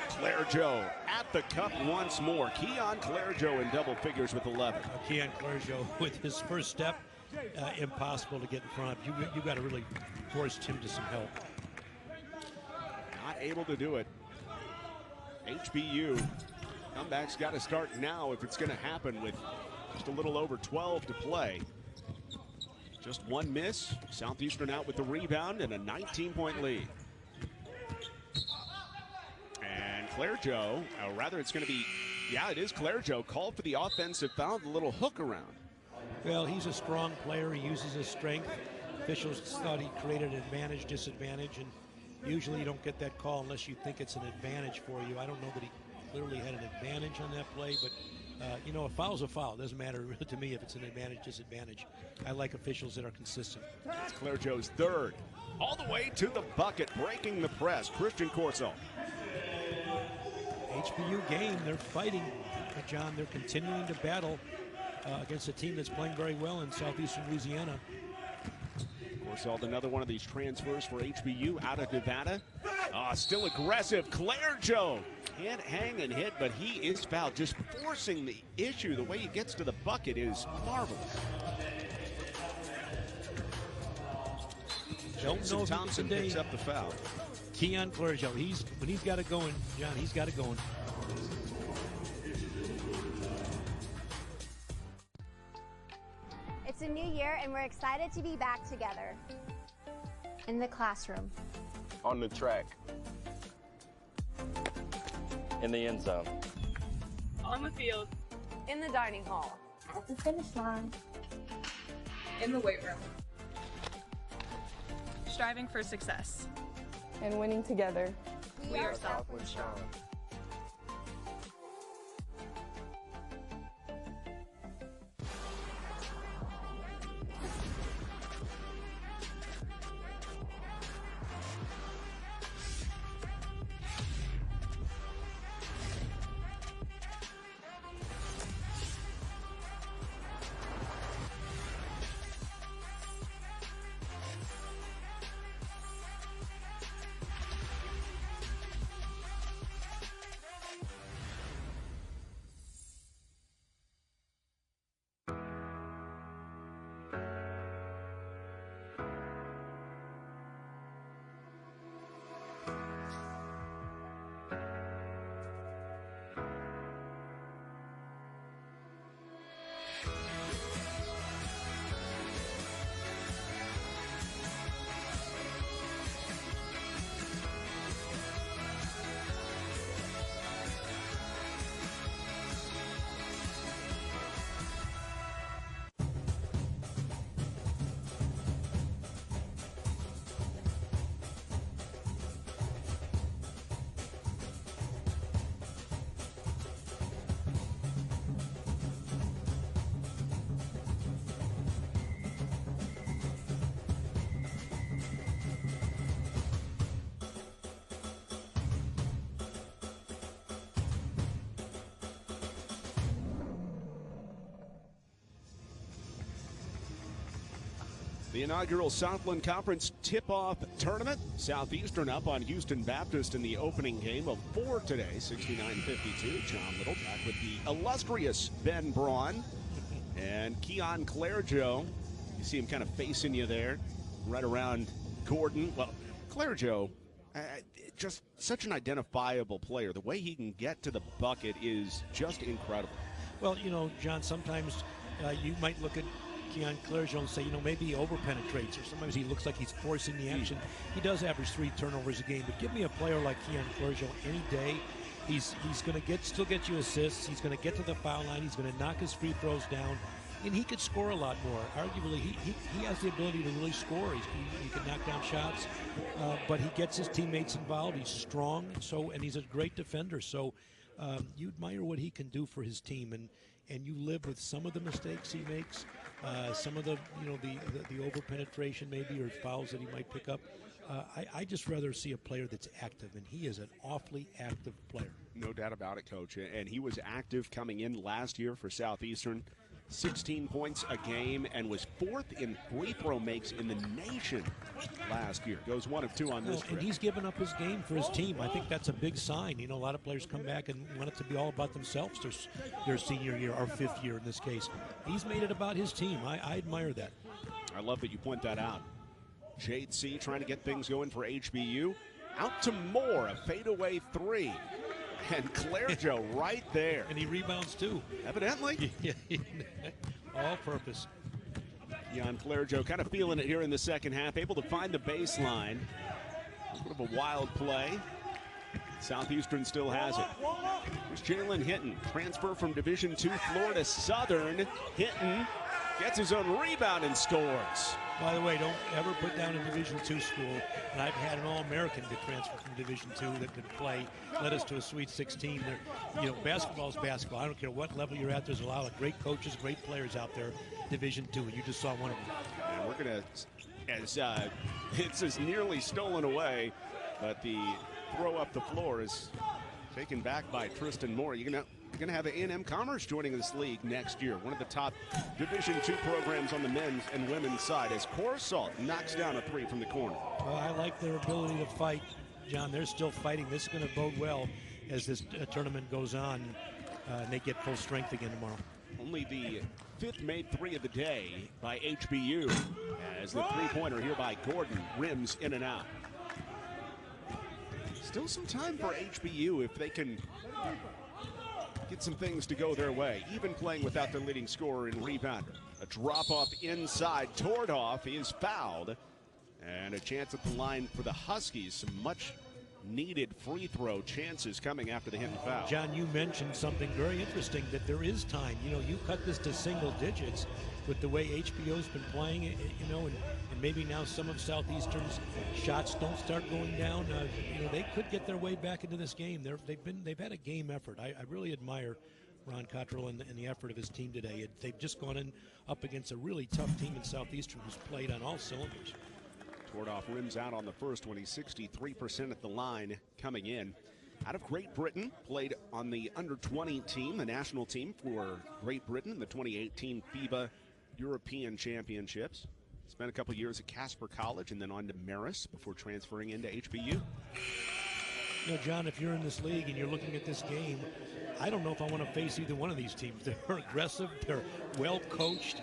Speaker 1: Clairgeau at the cup once more. Keon Clairgeau in double figures with 11.
Speaker 2: Keon Clairgeau with his first step, impossible to get in front of. You got to really force him to some help.
Speaker 1: Not able to do it. HBU comeback's got to start now if it's going to happen with just a little over 12 to play. Just one miss. Southeastern out with the rebound and a 19-point lead. And Clairgeau, rather it's going to be, yeah, it is Clairgeau, called for the offensive foul, the little hook around.
Speaker 2: Well, he's a strong player. He uses his strength. Officials thought he created an advantage, disadvantage, and usually you don't get that call unless you think it's an advantage for you. I don't know that he clearly had an advantage on that play, but you know, a foul's a foul. It doesn't matter to me if it's an advantage, disadvantage. I like officials that are consistent.
Speaker 1: It's Clairgeau's third. All the way to the bucket, breaking the press. Christian Corso.
Speaker 2: HBU game, they're fighting, John. They're continuing to battle against a team that's playing very well in southeastern Louisiana.
Speaker 1: Corso, another one of these transfers for HBU out of Nevada. Still aggressive. Clairgeau can't hang and hit, but he is fouled. Just forcing the issue. The way he gets to the bucket is marvelous. Johnson Thompson picks up the foul.
Speaker 2: Keon Clairgeau, when he's got it going, John, he's got it going.
Speaker 5: It's a new year and we're excited to be back together. In the classroom.
Speaker 16: On the track. In the end zone.
Speaker 6: On the field.
Speaker 10: In the dining hall.
Speaker 5: At the finish line.
Speaker 6: In the weight room. Striving for success.
Speaker 10: And winning together.
Speaker 6: We are Southland Strong.
Speaker 1: The inaugural Southland Conference tip-off tournament. Southeastern up on Houston Baptist in the opening game of 4 today, 69-52. John Little back with the illustrious Ben Braun and Keon Clairgeau. You see him kind of facing you there, right around Gordon. Well, Clairgeau, just such an identifiable player. The way he can get to the bucket is just incredible.
Speaker 2: Well, you know, John, sometimes you might look at Keon Clairgeau and say, you know, maybe he over-penetrates, or sometimes he looks like he's forcing the action. He does average 3 turnovers a game, but give me a player like Keon Clairgeau any day. He's going to still get you assists. He's going to get to the foul line. He's going to knock his free throws down, and he could score a lot more. Arguably, he has the ability to really score. He can knock down shots, but he gets his teammates involved. He's strong, and he's a great defender. So you admire what he can do for his team, and you live with some of the mistakes he makes, some of the the over penetration maybe, or fouls that he might pick up. I just rather see a player that's active, and he is an awfully active player.
Speaker 1: No doubt about it, Coach. And he was active coming in last year for Southeastern. 16 points a game and was 4th in free throw makes in the nation last year. Goes 1 of 2 on this trip.
Speaker 2: And he's given up his game for his team. I think that's a big sign. You know, a lot of players come back and want it to be all about themselves their senior year or 5th year in this case. He's made it about his team. I admire that.
Speaker 1: I love that you point that out. Jade C trying to get things going for HBU. Out to Moore, a fadeaway 3. And Clairjo right there.
Speaker 2: And he rebounds too.
Speaker 1: Evidently.
Speaker 2: All purpose.
Speaker 1: Jan Clairjo kind of feeling it here in the second half. Able to find the baseline. A bit of a wild play. Southeastern still has it. Here's Jalen Hinton. Transfer from Division II Florida Southern. Hinton gets his own rebound and scores.
Speaker 2: By the way, don't ever put down a Division II school. And I've had an All-American to transfer from Division II that could play, led us to a Sweet 16. You know, basketball is basketball. I don't care what level you're at. There's a lot of great coaches, great players out there. Division II, and you just saw one of them.
Speaker 1: And we're gonna, it's as nearly stolen away, but the throw up the floor is taken back by Tristan Moore. You're gonna have A&M Commerce joining this league next year. One of the top Division II programs on the men's and women's side as Corsalt knocks down a 3 from the corner.
Speaker 2: Well, I like their ability to fight, John. They're still fighting. This is going to bode well as this tournament goes on, and they get full strength again tomorrow.
Speaker 1: Only the 5th made 3 of the day by HBU as the 3-pointer here by Gordon rims in and out. Still some time for HBU if they can get some things to go their way, even playing without their leading scorer and rebounder. A drop-off inside. Tordoff is fouled. And a chance at the line for the Huskies. Some much-needed free throw chances coming after the Hinton foul.
Speaker 2: John, you mentioned something very interesting, that there is time. You know, you cut this to single digits with the way HBO's been playing, you know, and maybe now some of Southeastern's shots don't start going down. You know, they could get their way back into this game. They've had a game effort. I really admire Ron Cottrell and the effort of his team today. They've just gone in up against a really tough team in Southeastern who's played on all cylinders.
Speaker 1: Tordoff rims out on the first one. He's 63% at the line coming in. Out of Great Britain, played on the under-20 team, the national team for Great Britain in the 2018 FIBA European Championships. Spent a couple years at Casper College and then on to Marist before transferring into HBU.
Speaker 2: You know, John, if you're in this league and you're looking at this game, I don't know if I want to face either one of these teams. They're aggressive, they're well coached,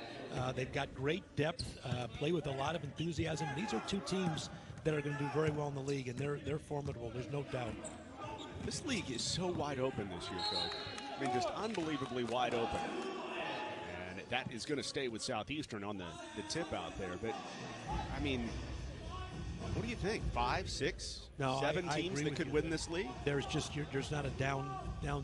Speaker 2: they've got great depth, play with a lot of enthusiasm. These are two teams that are going to do very well in the league, and they're formidable, there's no doubt.
Speaker 1: This league is so wide open this year, Coach. I mean, just unbelievably wide open. And that is going to stay with Southeastern on the tip out there. But, I mean, what do you think? 5, 6, 7 teams that could win this league?
Speaker 2: There's not a down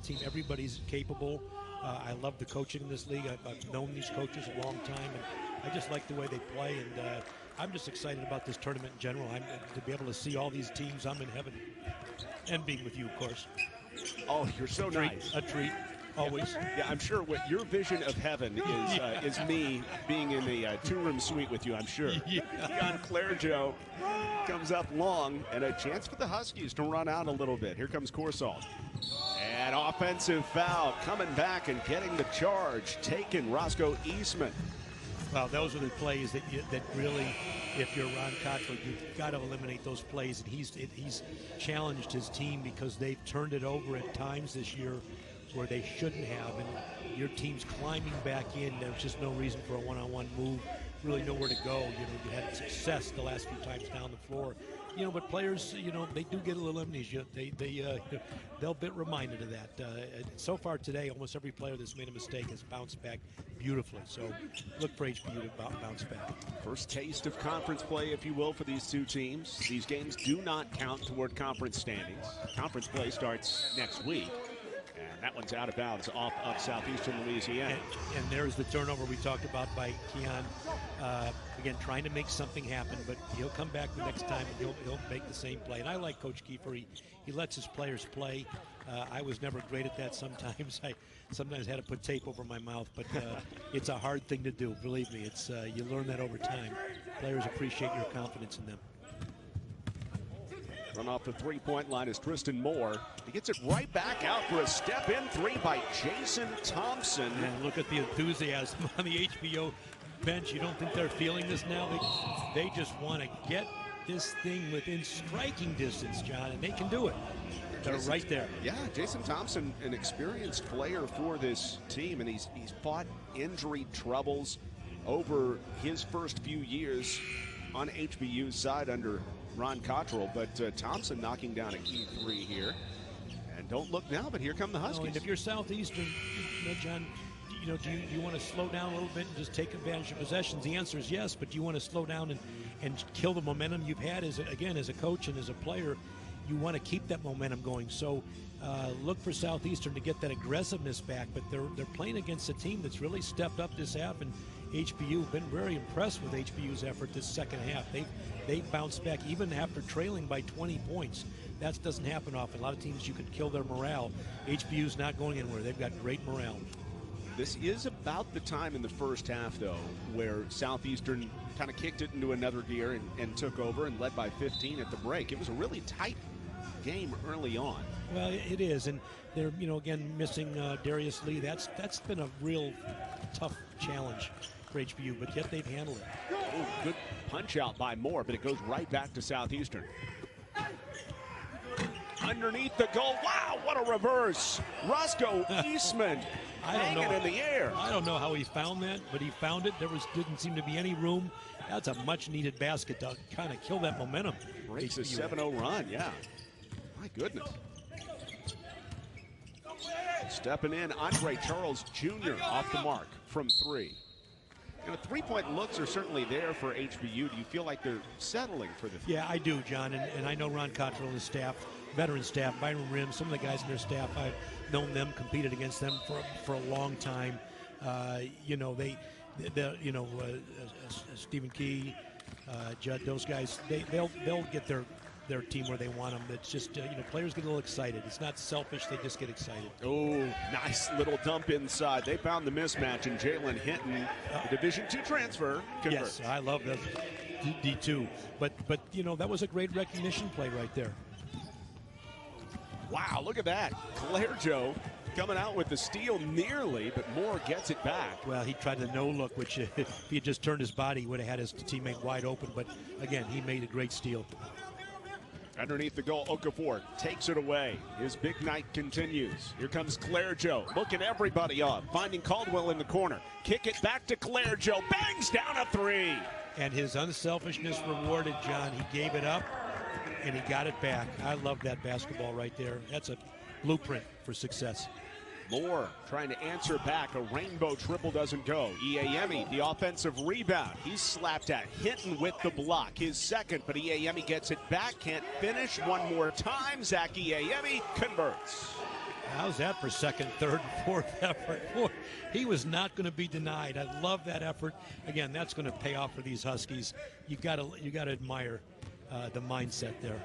Speaker 2: team. Everybody's capable. I love the coaching in this league. I've known these coaches a long time, and I just like the way they play. And I'm just excited about this tournament in general. To be able to see all these teams, I'm in heaven. And being with you, of course.
Speaker 1: Oh, you're so nice.
Speaker 2: A treat. Always.
Speaker 1: Yeah, I'm sure what your vision of heaven is me being in a 2-room suite with you, I'm sure.
Speaker 2: Yeah.
Speaker 1: Jan Clairjo comes up long, and a chance for the Huskies to run out a little bit. Here comes Corsalt. And offensive foul coming back and getting the charge. Taken, Roscoe Eastman.
Speaker 2: Well, those are the plays that really, if you're Ron Cottrell, you've got to eliminate those plays. And he's challenged his team because they've turned it over at times this year where they shouldn't have, and your team's climbing back in. There's just no reason for a one-on-one move, really nowhere to go. You know, you had success the last few times down the floor. You know, but players, you know, they do get a little amnesia. They'll be reminded of that. So far today, almost every player that's made a mistake has bounced back beautifully. So look for HBU to bounce back.
Speaker 1: First taste of conference play, if you will, for these two teams. These games do not count toward conference standings. Conference play starts next week. And that one's out of bounds off of Southeastern Louisiana.
Speaker 2: And there's the turnover we talked about by Keon. Again, trying to make something happen, but he'll come back the next time and he'll make the same play. And I like Coach Kiefer. He lets his players play. I was never great at that sometimes. I sometimes had to put tape over my mouth, but it's a hard thing to do. Believe me, it's you learn that over time. Players appreciate your confidence in them.
Speaker 1: Run off the three-point line is Tristan Moore. He gets it right back out for a step-in three by Jason Thompson.
Speaker 2: And look at the enthusiasm on the HBO bench. You don't think they're feeling this now? They just want to get this thing within striking distance, John, and they can do it. They're right there.
Speaker 1: Yeah, Jason Thompson, an experienced player for this team, and he's fought injury troubles over his first few years on HBU's side under Ron Cottrell. But Thompson knocking down a key three here. And don't look now, but here come the Huskies.
Speaker 2: And if you're Southeastern, John, do you want to slow down a little bit and just take advantage of possessions? The answer is yes, but you want to slow down and kill the momentum you've had as a coach and as a player. You want to keep that momentum going. So look for Southeastern to get that aggressiveness back, but they're playing against a team that's really stepped up this half, and HBU been very impressed with HBU's effort this second half. They bounced back even after trailing by 20 points. That doesn't happen often. A lot of teams, you can kill their morale. HBU's not going anywhere. They've got great morale.
Speaker 1: This is about the time in the first half, though, where Southeastern kind of kicked it into another gear and took over and led by 15 at the break. It was a really tight game early on.
Speaker 2: Well, it is, and they're again missing Darius Lee. That's been a real tough challenge for HBU, but yet they've handled it.
Speaker 1: Ooh, good punch out by Moore, but it goes right back to Southeastern. Underneath the goal. Wow, what a reverse. Roscoe Eastman hanging in the air.
Speaker 2: I don't know how he found that, but he found it. Didn't seem to be any room. That's a much-needed basket to kind of kill that momentum.
Speaker 1: Breaks a 7-0 run, yeah. My goodness. Stepping in, Andre Charles Jr. off the mark from three. Three-point looks are certainly there for HBU. Do you feel like they're settling for the three?
Speaker 2: Yeah, I do, John, and I know Ron Cottrell and his staff, veteran staff, Byron Rim, some of the guys in their staff, I've known them, competed against them for a long time. Stephen Key, Judd, those guys, they'll get their team where they want them. It's just, players get a little excited. It's not selfish. They just get excited.
Speaker 1: Oh, nice little dump inside. They found the mismatch, and Jalen Hinton, the Division II transfer, converts.
Speaker 2: Yes, I love that D2. But that was a great recognition play right there.
Speaker 1: Wow, look at that. Claire Joe coming out with the steal nearly, but Moore gets it back.
Speaker 2: Well, he tried the no look, which if he had just turned his body, he would have had his teammate wide open. But again, he made a great steal.
Speaker 1: Underneath the goal, Okafor takes it away. His big night continues. Here comes Claire Joe, looking everybody up, finding Caldwell in the corner. Kick it back to Claire Joe, bangs down a three.
Speaker 2: And his unselfishness rewarded, John. He gave it up, and he got it back. I love that basketball right there. That's a blueprint for success.
Speaker 1: Moore trying to answer back. A rainbow triple doesn't go. Iayemi, the offensive rebound. He's slapped at. Hinton with the block. His second, but Iayemi gets it back. Can't finish. One more time. Zach Iayemi converts.
Speaker 2: How's that for second, third, fourth effort? Boy, he was not going to be denied. I love that effort. Again, that's going to pay off for these Huskies. You got to admire the mindset there.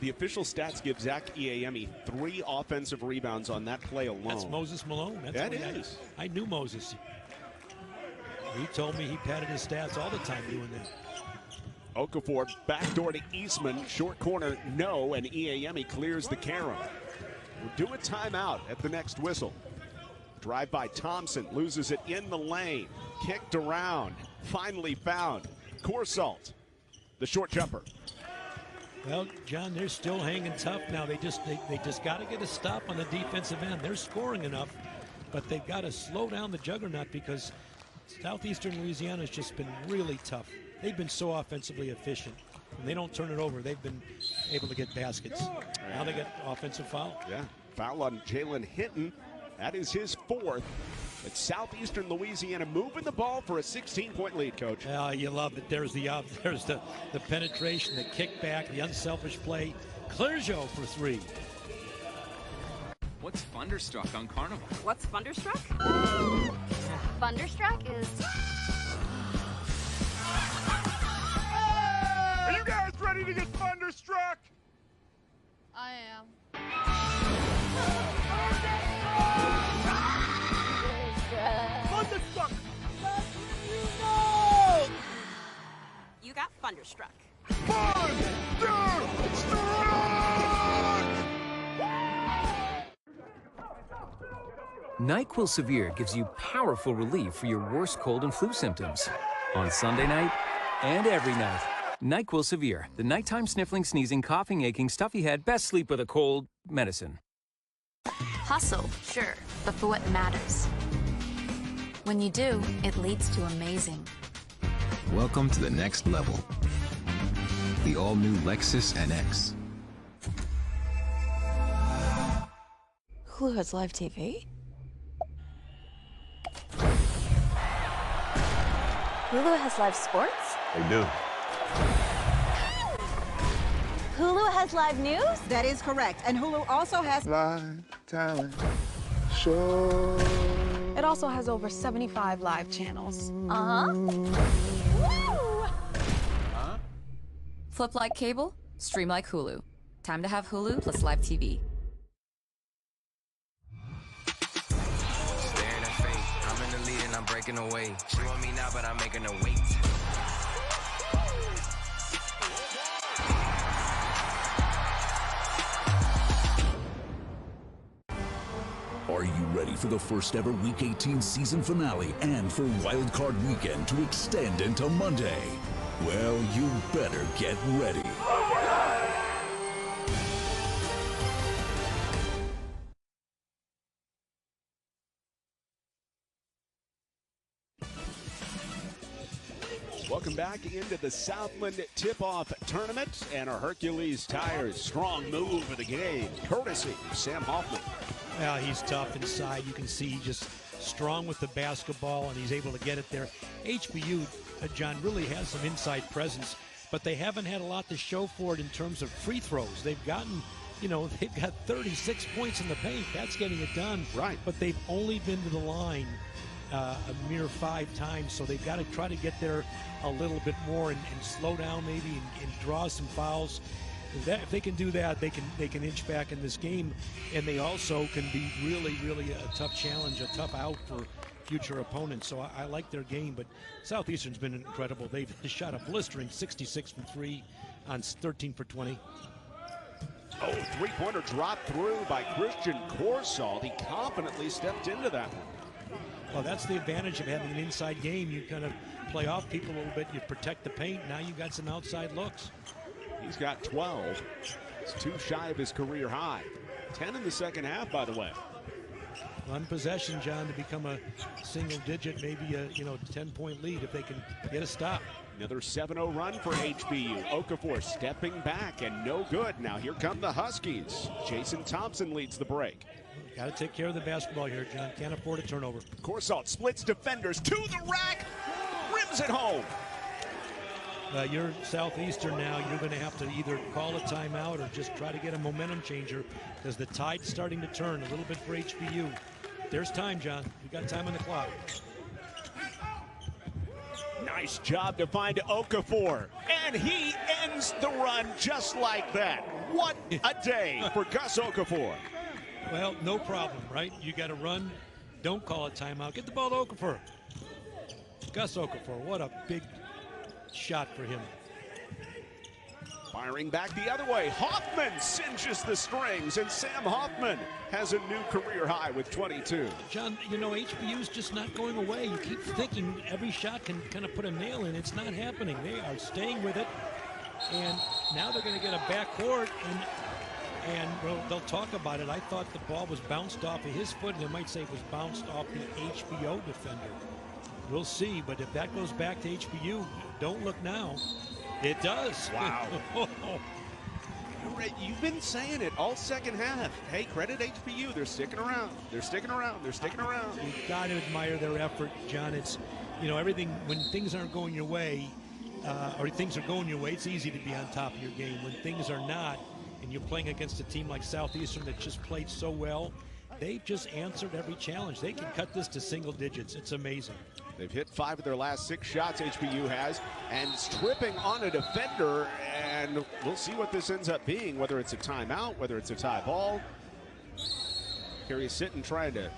Speaker 1: The official stats give Zach Iayemi 3 offensive rebounds on that play alone.
Speaker 2: That's Moses Malone.
Speaker 1: That is.
Speaker 2: I knew Moses. He told me he padded his stats all the time doing that.
Speaker 1: Okafor backdoor to Eastman. Short corner, no, and Iayemi clears the carom. We'll do a timeout at the next whistle. Drive by Thompson, loses it in the lane. Kicked around, finally found. Corsalt, the short jumper.
Speaker 2: Well, John, they're still hanging tough now. They just got to get a stop on the defensive end. They're scoring enough, but they've got to slow down the juggernaut because Southeastern Louisiana has just been really tough. They've been so offensively efficient. When they don't turn it over, they've been able to get baskets. Now they get offensive foul.
Speaker 1: Yeah, foul on Jalen Hinton. That is his 4th. It's Southeastern Louisiana moving the ball for a 16-point lead, Coach.
Speaker 2: You love it. There's the penetration, the kickback, the unselfish play. Clearjo for 3.
Speaker 11: What's Thunderstruck on Carnival?
Speaker 13: What's Thunderstruck?
Speaker 5: Thunderstruck is...
Speaker 17: Are you guys ready to get Thunderstruck?
Speaker 5: I am.
Speaker 17: Thunderstruck!
Speaker 13: You got Thunderstruck.
Speaker 17: Thunderstruck!
Speaker 8: NyQuil Severe gives you powerful relief for your worst cold and flu symptoms. On Sunday night and every night. NyQuil Severe, the nighttime sniffling, sneezing, coughing, aching, stuffy head, best sleep with a cold medicine.
Speaker 13: Hustle, sure, but for what matters. When you do, it leads to amazing.
Speaker 25: Welcome to the next level. The all-new Lexus NX.
Speaker 18: Hulu has live TV?
Speaker 5: Hulu has live sports?
Speaker 7: They do.
Speaker 5: Hulu has live news?
Speaker 19: That is correct. And Hulu also has
Speaker 7: live talent show.
Speaker 10: It also has over 75 live channels.
Speaker 20: Flip like cable, stream like Hulu. Time to have Hulu plus live TV.
Speaker 21: Staring at fate, I'm in the lead and I'm breaking away. She want me now, but I'm making her wait.
Speaker 22: Are you ready for the first ever Week 18 season finale and for Wild Card Weekend to extend into Monday? Well, you better get ready.
Speaker 1: Welcome back into the Southland Tip-Off Tournament and our Hercules Tires strong move of the game, courtesy of Sam Hoffman.
Speaker 2: Well, he's tough inside. You can see he's just strong with the basketball, and he's able to get it there. HBU, John, really has some inside presence, but they haven't had a lot to show for it in terms of free throws. They've gotten, they've got 36 points in the paint. That's getting it done.
Speaker 1: Right.
Speaker 2: But they've only been to the line a mere 5 times, so they've got to try to get there a little bit more and slow down maybe and draw some fouls. If they can do that, they can inch back in this game, and they also can be really, really a tough challenge, a tough out for future opponents. So I like their game, but Southeastern's been incredible. They've shot a blistering 66 from 3 on 13 for 20.
Speaker 1: Oh, three-pointer dropped through by Christian Corsall. He confidently stepped into that one.
Speaker 2: Well, that's the advantage of having an inside game. You kind of play off people a little bit. You protect the paint. Now you got some outside looks.
Speaker 1: He's got 12. It's 2 shy of his career high. 10 in the second half, by the way.
Speaker 2: One possession, John, to become a single digit, maybe a 10-point lead if they can get a stop.
Speaker 1: Another 7-0 run for HBU. Okafor stepping back and no good. Now here come the Huskies. Jason Thompson leads the break.
Speaker 2: Got to take care of the basketball here, John. Can't afford a turnover.
Speaker 1: Corsall splits defenders to the rack. Rims it home.
Speaker 2: You're Southeastern now. You're going to have to either call a timeout or just try to get a momentum changer because the tide's starting to turn a little bit for HBU. There's time, John. We got time on the clock.
Speaker 1: Nice job to find Okafor. And he ends the run just like that. What a day for Gus Okafor.
Speaker 2: Well, no problem, right? You got to run. Don't call a timeout. Get the ball to Okafor. Gus Okafor, what a big shot for him.
Speaker 1: Firing back the other way. Hoffman cinches the strings, and Sam Hoffman has a new career high with 22.
Speaker 2: John, HBU's just not going away. You keep thinking every shot can kind of put a nail in. It's not happening. They are staying with it, and now they're going to get a backcourt, and well, they'll talk about it. I thought the ball was bounced off of his foot, and they might say it was bounced off the HBO defender. We'll see, but if that goes back to HBU, don't look now. It does.
Speaker 1: Wow. You've been saying it all second half. Hey, credit HBU. They're sticking around. They're sticking around. They're sticking around.
Speaker 2: You've got to admire their effort, John. It's, everything, when things aren't going your way, or things are going your way, it's easy to be on top of your game. When things are not, and you're playing against a team like Southeastern that just played so well, they've just answered every challenge. They can cut this to single digits. It's amazing.
Speaker 1: They've hit 5 of their last 6 shots, HBU has, and tripping on a defender, and we'll see what this ends up being, whether it's a timeout, whether it's a tie ball. Kerry Sitton trying to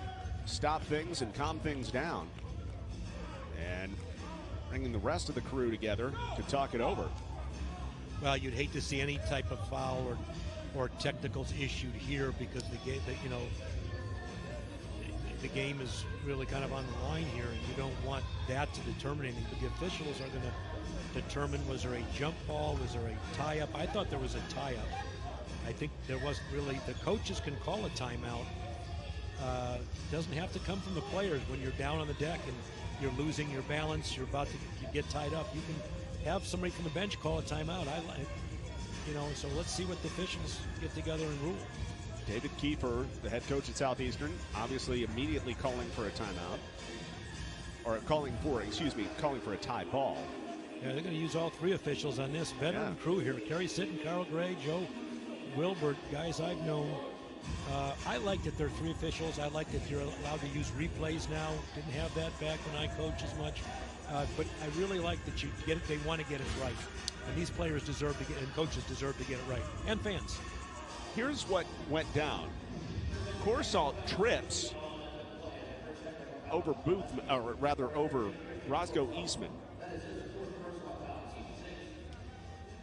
Speaker 1: stop things and calm things down, and bringing the rest of the crew together to talk it over.
Speaker 2: Well, you'd hate to see any type of foul or technicals issued here because they the game is really kind of on the line here, and you don't want that to determine anything. But the officials are going to determine, was there a jump ball, was there a tie-up? I thought there was a tie-up. I think there wasn't really. The coaches can call a timeout. It doesn't have to come from the players. When you're down on the deck and you're losing your balance, you're about to get tied up, you can have somebody from the bench call a timeout. So let's see what the officials get together and rule.
Speaker 1: David Kiefer, the head coach at Southeastern, obviously immediately calling for a timeout. Or calling for a tie ball.
Speaker 2: Yeah, they're going to use all three officials on this veteran crew here. Kerry Sitton, Carl Gray, Joe Wilbert, guys I've known. I like that there are three officials. I like that you're allowed to use replays now. Didn't have that back when I coached as much. But I really like that you get it. They want to get it right. And these players deserve to get, and coaches deserve to get it right. And fans.
Speaker 1: Here's what went down. Corsalt trips over over Roscoe Eastman.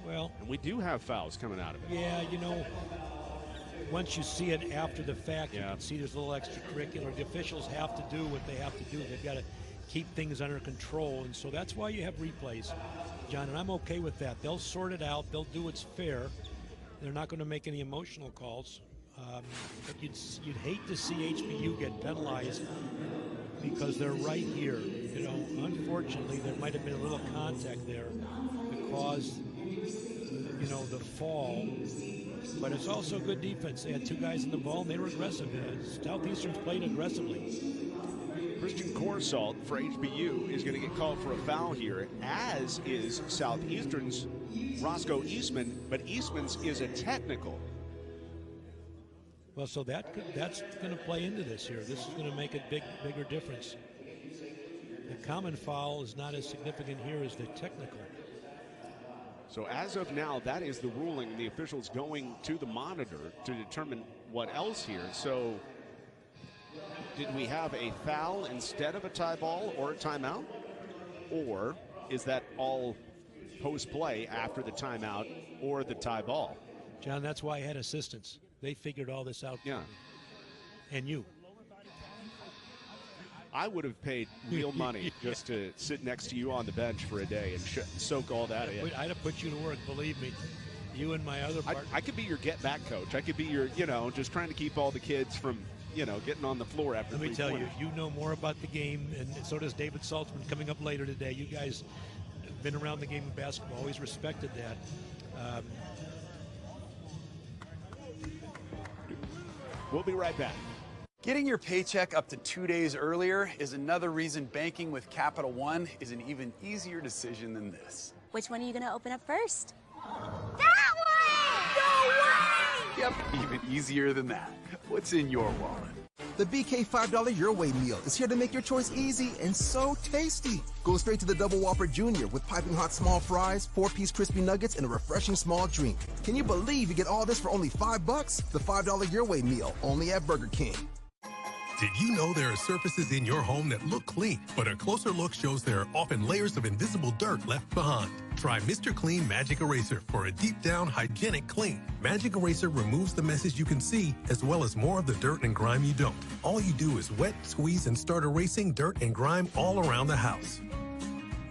Speaker 2: Well,
Speaker 1: and we do have fouls coming out of it.
Speaker 2: Yeah, once you see it after the fact, you can see there's a little extracurricular. The officials have to do what they have to do. They've got to keep things under control, and so that's why you have replays, John, and I'm okay with that. They'll sort it out. They'll do what's fair. They're not going to make any emotional calls. But you'd hate to see HBU get penalized because they're right here. Unfortunately, there might have been a little contact there that caused, the fall. But it's also good defense. They had two guys in the ball, and they were aggressive. Southeastern's played aggressively.
Speaker 1: Christian Corsalt for HBU is going to get called for a foul here, as is Southeastern's Roscoe Eastman, but Eastman's is a technical.
Speaker 2: Well, so that's going to play into this here. This is going to make a bigger difference. The common foul is not as significant here as the technical.
Speaker 1: So as of now, that is the ruling. The officials going to the monitor to determine what else here. So did we have a foul instead of a tie ball or a timeout? Or is that all post-play after the timeout or the tie ball?
Speaker 2: John, that's why I had assistants. They figured all this out.
Speaker 1: Yeah.
Speaker 2: And you.
Speaker 1: I would have paid real money just to sit next to you on the bench for a day and soak all that in.
Speaker 2: I'd have put you to work, believe me. You and my other partner.
Speaker 1: I could be your get-back coach. I could be your, just trying to keep all the kids from, getting on the floor after.
Speaker 2: Let me tell you, you know more about the game, and so does David Saltzman coming up later today. You guys have been around the game of basketball, always respected that.
Speaker 1: We'll be right back.
Speaker 3: Getting your paycheck up to 2 days earlier is another reason banking with Capital One is an even easier decision than this.
Speaker 4: Which one are you going to open up first?
Speaker 3: That one! No way! Yep, even easier than that. What's in your wallet?
Speaker 9: The BK $5 Your Way meal is here to make your choice easy and so tasty. Go straight to the Double Whopper Junior with piping hot small fries, 4-piece crispy nuggets, and a refreshing small drink. Can you believe you get all this for only $5? The $5 Your Way meal, only at Burger King.
Speaker 15: Did you know there are surfaces in your home that look clean, but a closer look shows there are often layers of invisible dirt left behind? Try Mr. Clean Magic Eraser for a deep-down hygienic clean. Magic Eraser removes the messes you can see, as well as more of the dirt and grime you don't. All you do is wet, squeeze, and start erasing dirt and grime all around the house.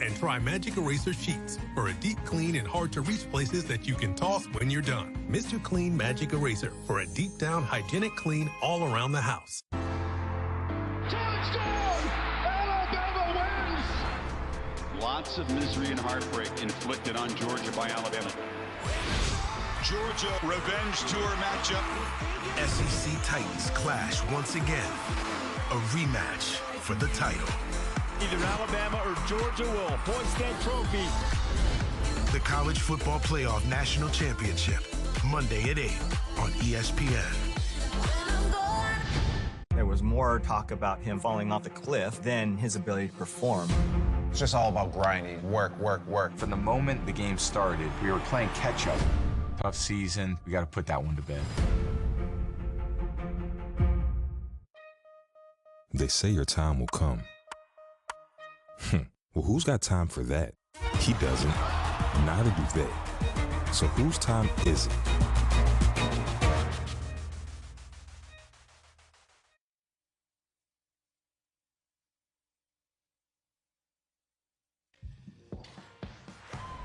Speaker 15: And try Magic Eraser Sheets for a deep clean in hard-to-reach places that you can toss when you're done. Mr. Clean Magic Eraser for a deep-down hygienic clean all around the house.
Speaker 23: Lots of misery and heartbreak inflicted on Georgia by Alabama.
Speaker 17: Georgia Revenge Tour matchup.
Speaker 27: SEC Titans clash once again. A rematch for the title.
Speaker 17: Either Alabama or Georgia will hoist that trophy.
Speaker 27: The College Football Playoff National Championship, Monday at 8 on ESPN.
Speaker 24: There was more talk about him falling off the cliff than his ability to perform.
Speaker 26: It's just all about grinding, work.
Speaker 11: From the moment the game started, we were playing catch-up. Tough season. We got to put that one to bed.
Speaker 28: They say your time will come. Well, who's got time for that? He doesn't. Neither do they. So whose time is it?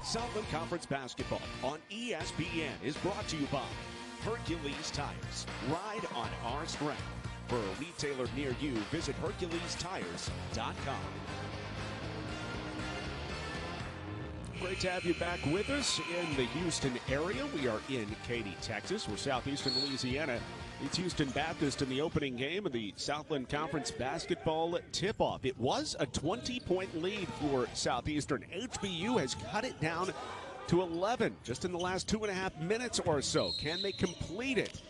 Speaker 1: Southland Conference Basketball on ESPN is brought to you by Hercules Tires. Ride on our strength. For a retailer near you, visit HerculesTires.com. Great to have you back with us in the Houston area. We are in Katy, Texas. We're southeastern Louisiana. It's Houston Baptist in the opening game of the Southland Conference basketball tip-off. It was a 20-point lead for Southeastern. HBU has cut it down to 11 just in the last 2.5 minutes or so. Can they complete it?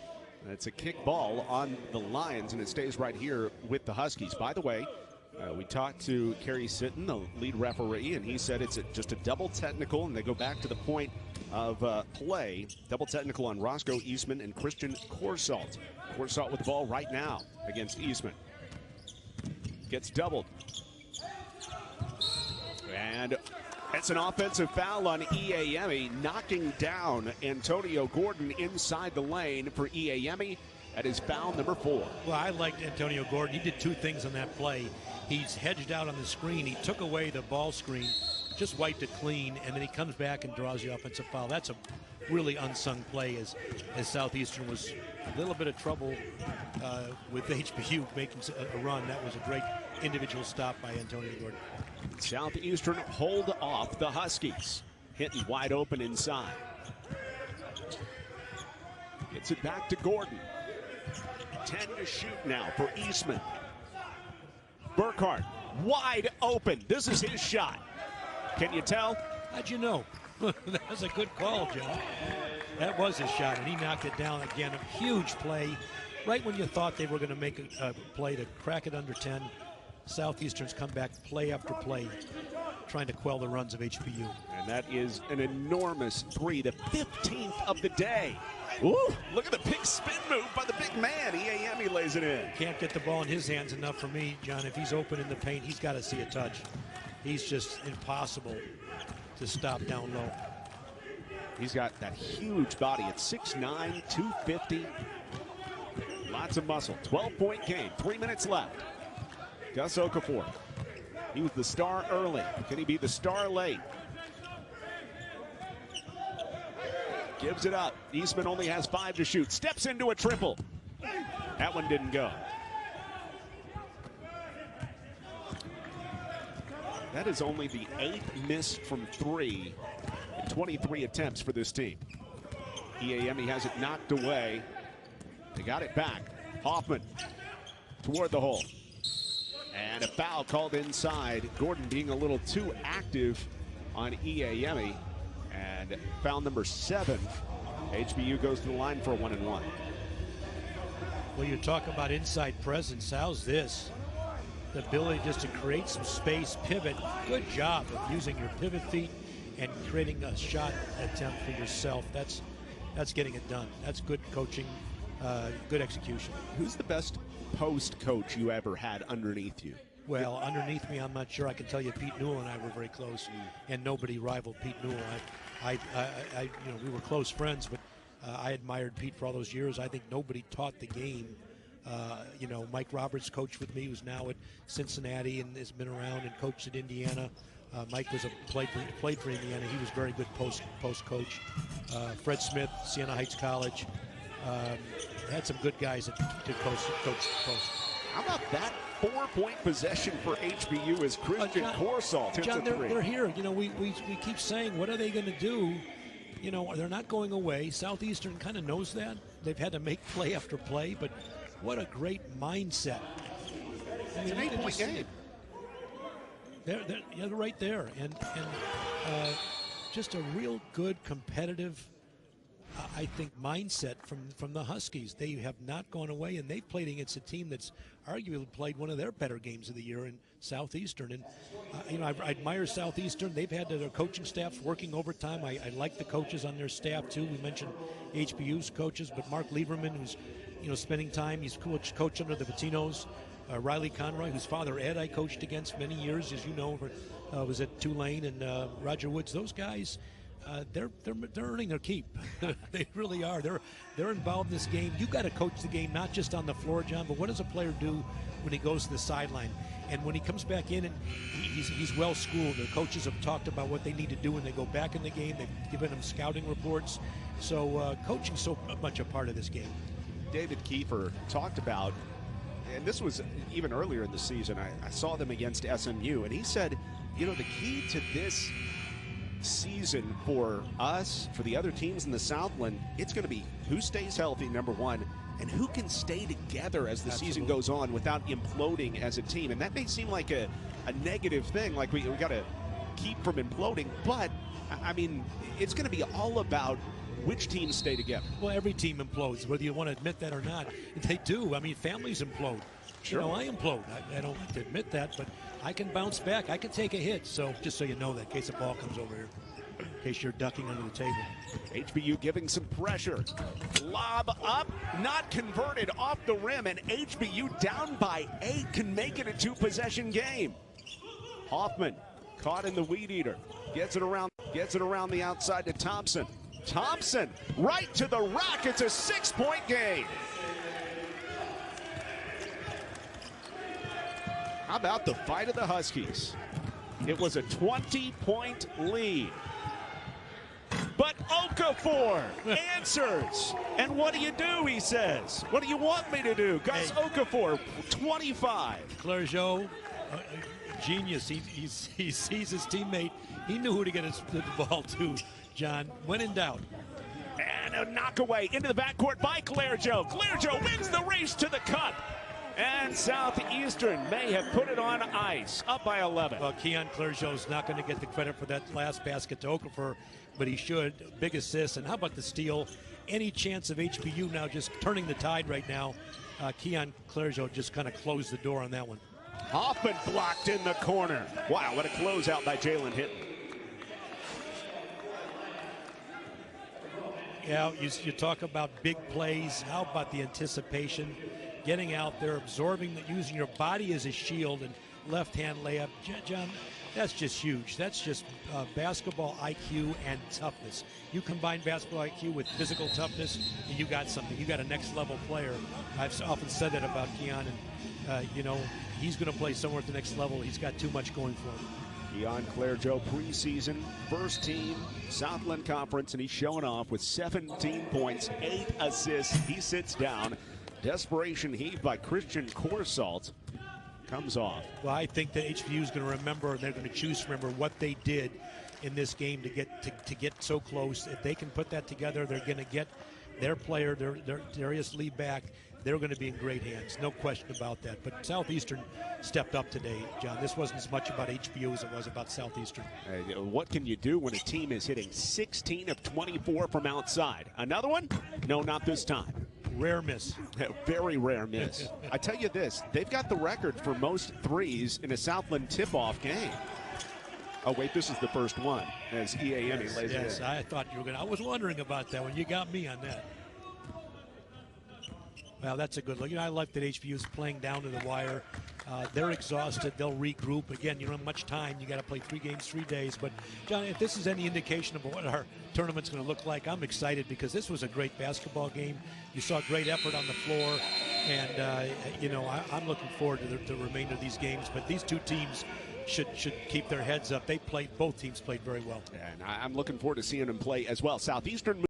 Speaker 1: It's a kick ball on the Lions, and it stays right here with the Huskies. By the way, we talked to Kerry Sitton, the lead referee, and he said it's just a double technical, and they go back to the point of play. Double technical on Roscoe Eastman and Christian Corsalt. Corsalt with the ball right now against Eastman. Gets doubled. And it's an offensive foul on EAME, knocking down Antonio Gordon inside the lane for EAME. That is foul number 4.
Speaker 2: Well, I liked Antonio Gordon. He did 2 things on that play. He's hedged out on the screen. He took away the ball screen, just wiped it clean, and then he comes back and draws the offensive foul. That's a really unsung play as Southeastern was a little bit of trouble with HBU making a run. That was a great individual stop by Antonio Gordon.
Speaker 1: Southeastern hold off the Huskies. Hitting wide open inside. Gets it back to Gordon. 10 to shoot now for Eastman. Burkhart wide open. This is his shot. Can you tell?
Speaker 2: How'd you know? That was a good call, John. That was his shot, and he knocked it down again. A huge play. Right when you thought they were going to make a play to crack it under 10, Southeastern's come back play after play, trying to quell the runs of HBU.
Speaker 1: And that is an enormous 3, the 15th of the day. Ooh, look at the big spin move by the big man. EAME lays it in.
Speaker 2: Can't get the ball in his hands enough for me, John. If he's open in the paint, he's got to see a touch. He's just impossible to stop down low.
Speaker 1: He's got that huge body at 6'9", 250. Lots of muscle. 12-point game. 3 minutes left. Gus Okafor. He was the star early. Can he be the star late? Gives it up. Eastman only has 5 to shoot. Steps into a triple. That one didn't go. That is only the 8th miss from 3 in 23 attempts for this team. EAME has it knocked away. They got it back. Hoffman toward the hole. And a foul called inside. Gordon being a little too active on EAME. And foul number 7. HBU goes to the line for a 1-and-1.
Speaker 2: Well, you talk about inside presence. How's this? The ability just to create some space, pivot. Good job of using your pivot feet and creating a shot attempt for yourself. That's getting it done. That's good coaching, good execution.
Speaker 1: Who's the best post coach you ever had underneath you?
Speaker 2: Well, underneath me, I'm not sure. I can tell you Pete Newell and I were very close, and nobody rivaled Pete Newell. We were close friends, but I admired Pete for all those years. I think nobody taught the game. Mike Roberts coached with me, who's now at Cincinnati and has been around and coached at Indiana. Mike was played for Indiana. He was very good post coach. Fred Smith, Siena Heights College, had some good guys to coach post.
Speaker 1: How about that 4-point possession for HBU as Christian Corsalt hits
Speaker 2: John,
Speaker 1: a 3?
Speaker 2: They're here. We keep saying, what are they going to do? They're not going away. Southeastern kind of knows that. They've had to make play after play, but what a great mindset.
Speaker 1: It's an 8-point game.
Speaker 2: They're right there, and just a real good competitive, I think, mindset from the Huskies. They have not gone away, and they've played against a team that's arguably played one of their better games of the year in Southeastern. And I admire Southeastern. They've had their coaching staffs working overtime. I like the coaches on their staff too. We mentioned HBU's coaches, but Mark Lieberman, who's spending time. He's coach under the Patinos. Riley Conroy, whose father Ed I coached against many years, as you know, was at Tulane, and Roger Woods. Those guys, they're earning their keep. They really are. They're involved in this game. You got to coach the game not just on the floor, John, but what does a player do when he goes to the sideline? And when he comes back in, and he's well schooled. The coaches have talked about what they need to do when they go back in the game. They've given him scouting reports. So coaching's so much a part of this game.
Speaker 1: David Kiefer talked about, and this was even earlier in the season, I saw them against SMU, and he said, the key to this season for us, for the other teams in the Southland, it's going to be who stays healthy, number one, and who can stay together as the season goes on without imploding as a team. And that may seem like a negative thing, like we got to keep from imploding, but I mean, it's going to be all about which teams stay together.
Speaker 2: Well, every team implodes, whether you want to admit that or not. They do. I mean, families implode.
Speaker 1: Sure.
Speaker 2: I implode. I don't like to admit that, but I can bounce back. I can take a hit. So just so you know that, in case the ball comes over here, in case you're ducking under the table.
Speaker 1: HBU giving some pressure. Lob up, not converted off the rim, and HBU down by 8 can make it a 2-possession game. Hoffman caught in the weed eater. Gets it around the outside to Thompson. Thompson right to the rack. It's a 6-point game. How about the fight of the Huskies? It was a 20-point lead. But Okafor answers. And what do you do, he says? What do you want me to do? Gus Okafor, 25.
Speaker 2: Clergeau, genius. He sees his teammate. He knew who to get the ball to, John. When in doubt.
Speaker 1: And a knockaway into the backcourt by Clergeau. Clergeau wins the race to the cup. And Southeastern may have put it on ice, up by 11.
Speaker 2: Well, Keon Clergeau's not going to get the credit for that last basket to Okafor, but he should. Big assist. And how about the steal? Any chance of HBU now just turning the tide right now? Keon Clergeau just kind of closed the door on that one.
Speaker 1: Hoffman blocked in the corner. Wow, what a closeout by Jalen Hinton.
Speaker 2: Yeah, you talk about big plays. How about the anticipation? Getting out there, absorbing, using your body as a shield, and left-hand layup. John, that's just huge. That's just basketball IQ and toughness. You combine basketball IQ with physical toughness, and you got something. You got a next-level player. I've often said that about Keon, and he's going to play somewhere at the next level. He's got too much going for him.
Speaker 1: Keon Clergeau, preseason, first team, Southland Conference, and he's showing off with 17 points, 8 assists. He sits down. Desperation heave by Christian Corsalt comes off.
Speaker 2: Well, I think that HBU is going to remember, and they're going to choose to remember what they did in this game to get so close. If they can put that together, they're going to get their player, their Darius Lee back. They're going to be in great hands, no question about that. But Southeastern stepped up today, John. This wasn't as much about HBU as it was about Southeastern.
Speaker 1: What can you do when a team is hitting 16 of 24 from outside? Another one? No, not this time.
Speaker 2: Rare miss.
Speaker 1: Very rare miss. I tell you this, they've got the record for most threes in a Southland tip-off game. Oh, wait, this is the first one as EAN lays it in.
Speaker 2: Yes, I thought you were going to. I was wondering about that one. You got me on that. Well, that's a good look. I like that HBU is playing down to the wire. They're exhausted. They'll regroup. Again, you don't have much time. You got to play 3 games, 3 days. But, John, if this is any indication of what our tournament's going to look like, I'm excited because this was a great basketball game. You saw great effort on the floor. And, I'm looking forward to the remainder of these games. But these two teams should keep their heads up. Both teams played very well.
Speaker 1: And I'm looking forward to seeing them play as well. Southeastern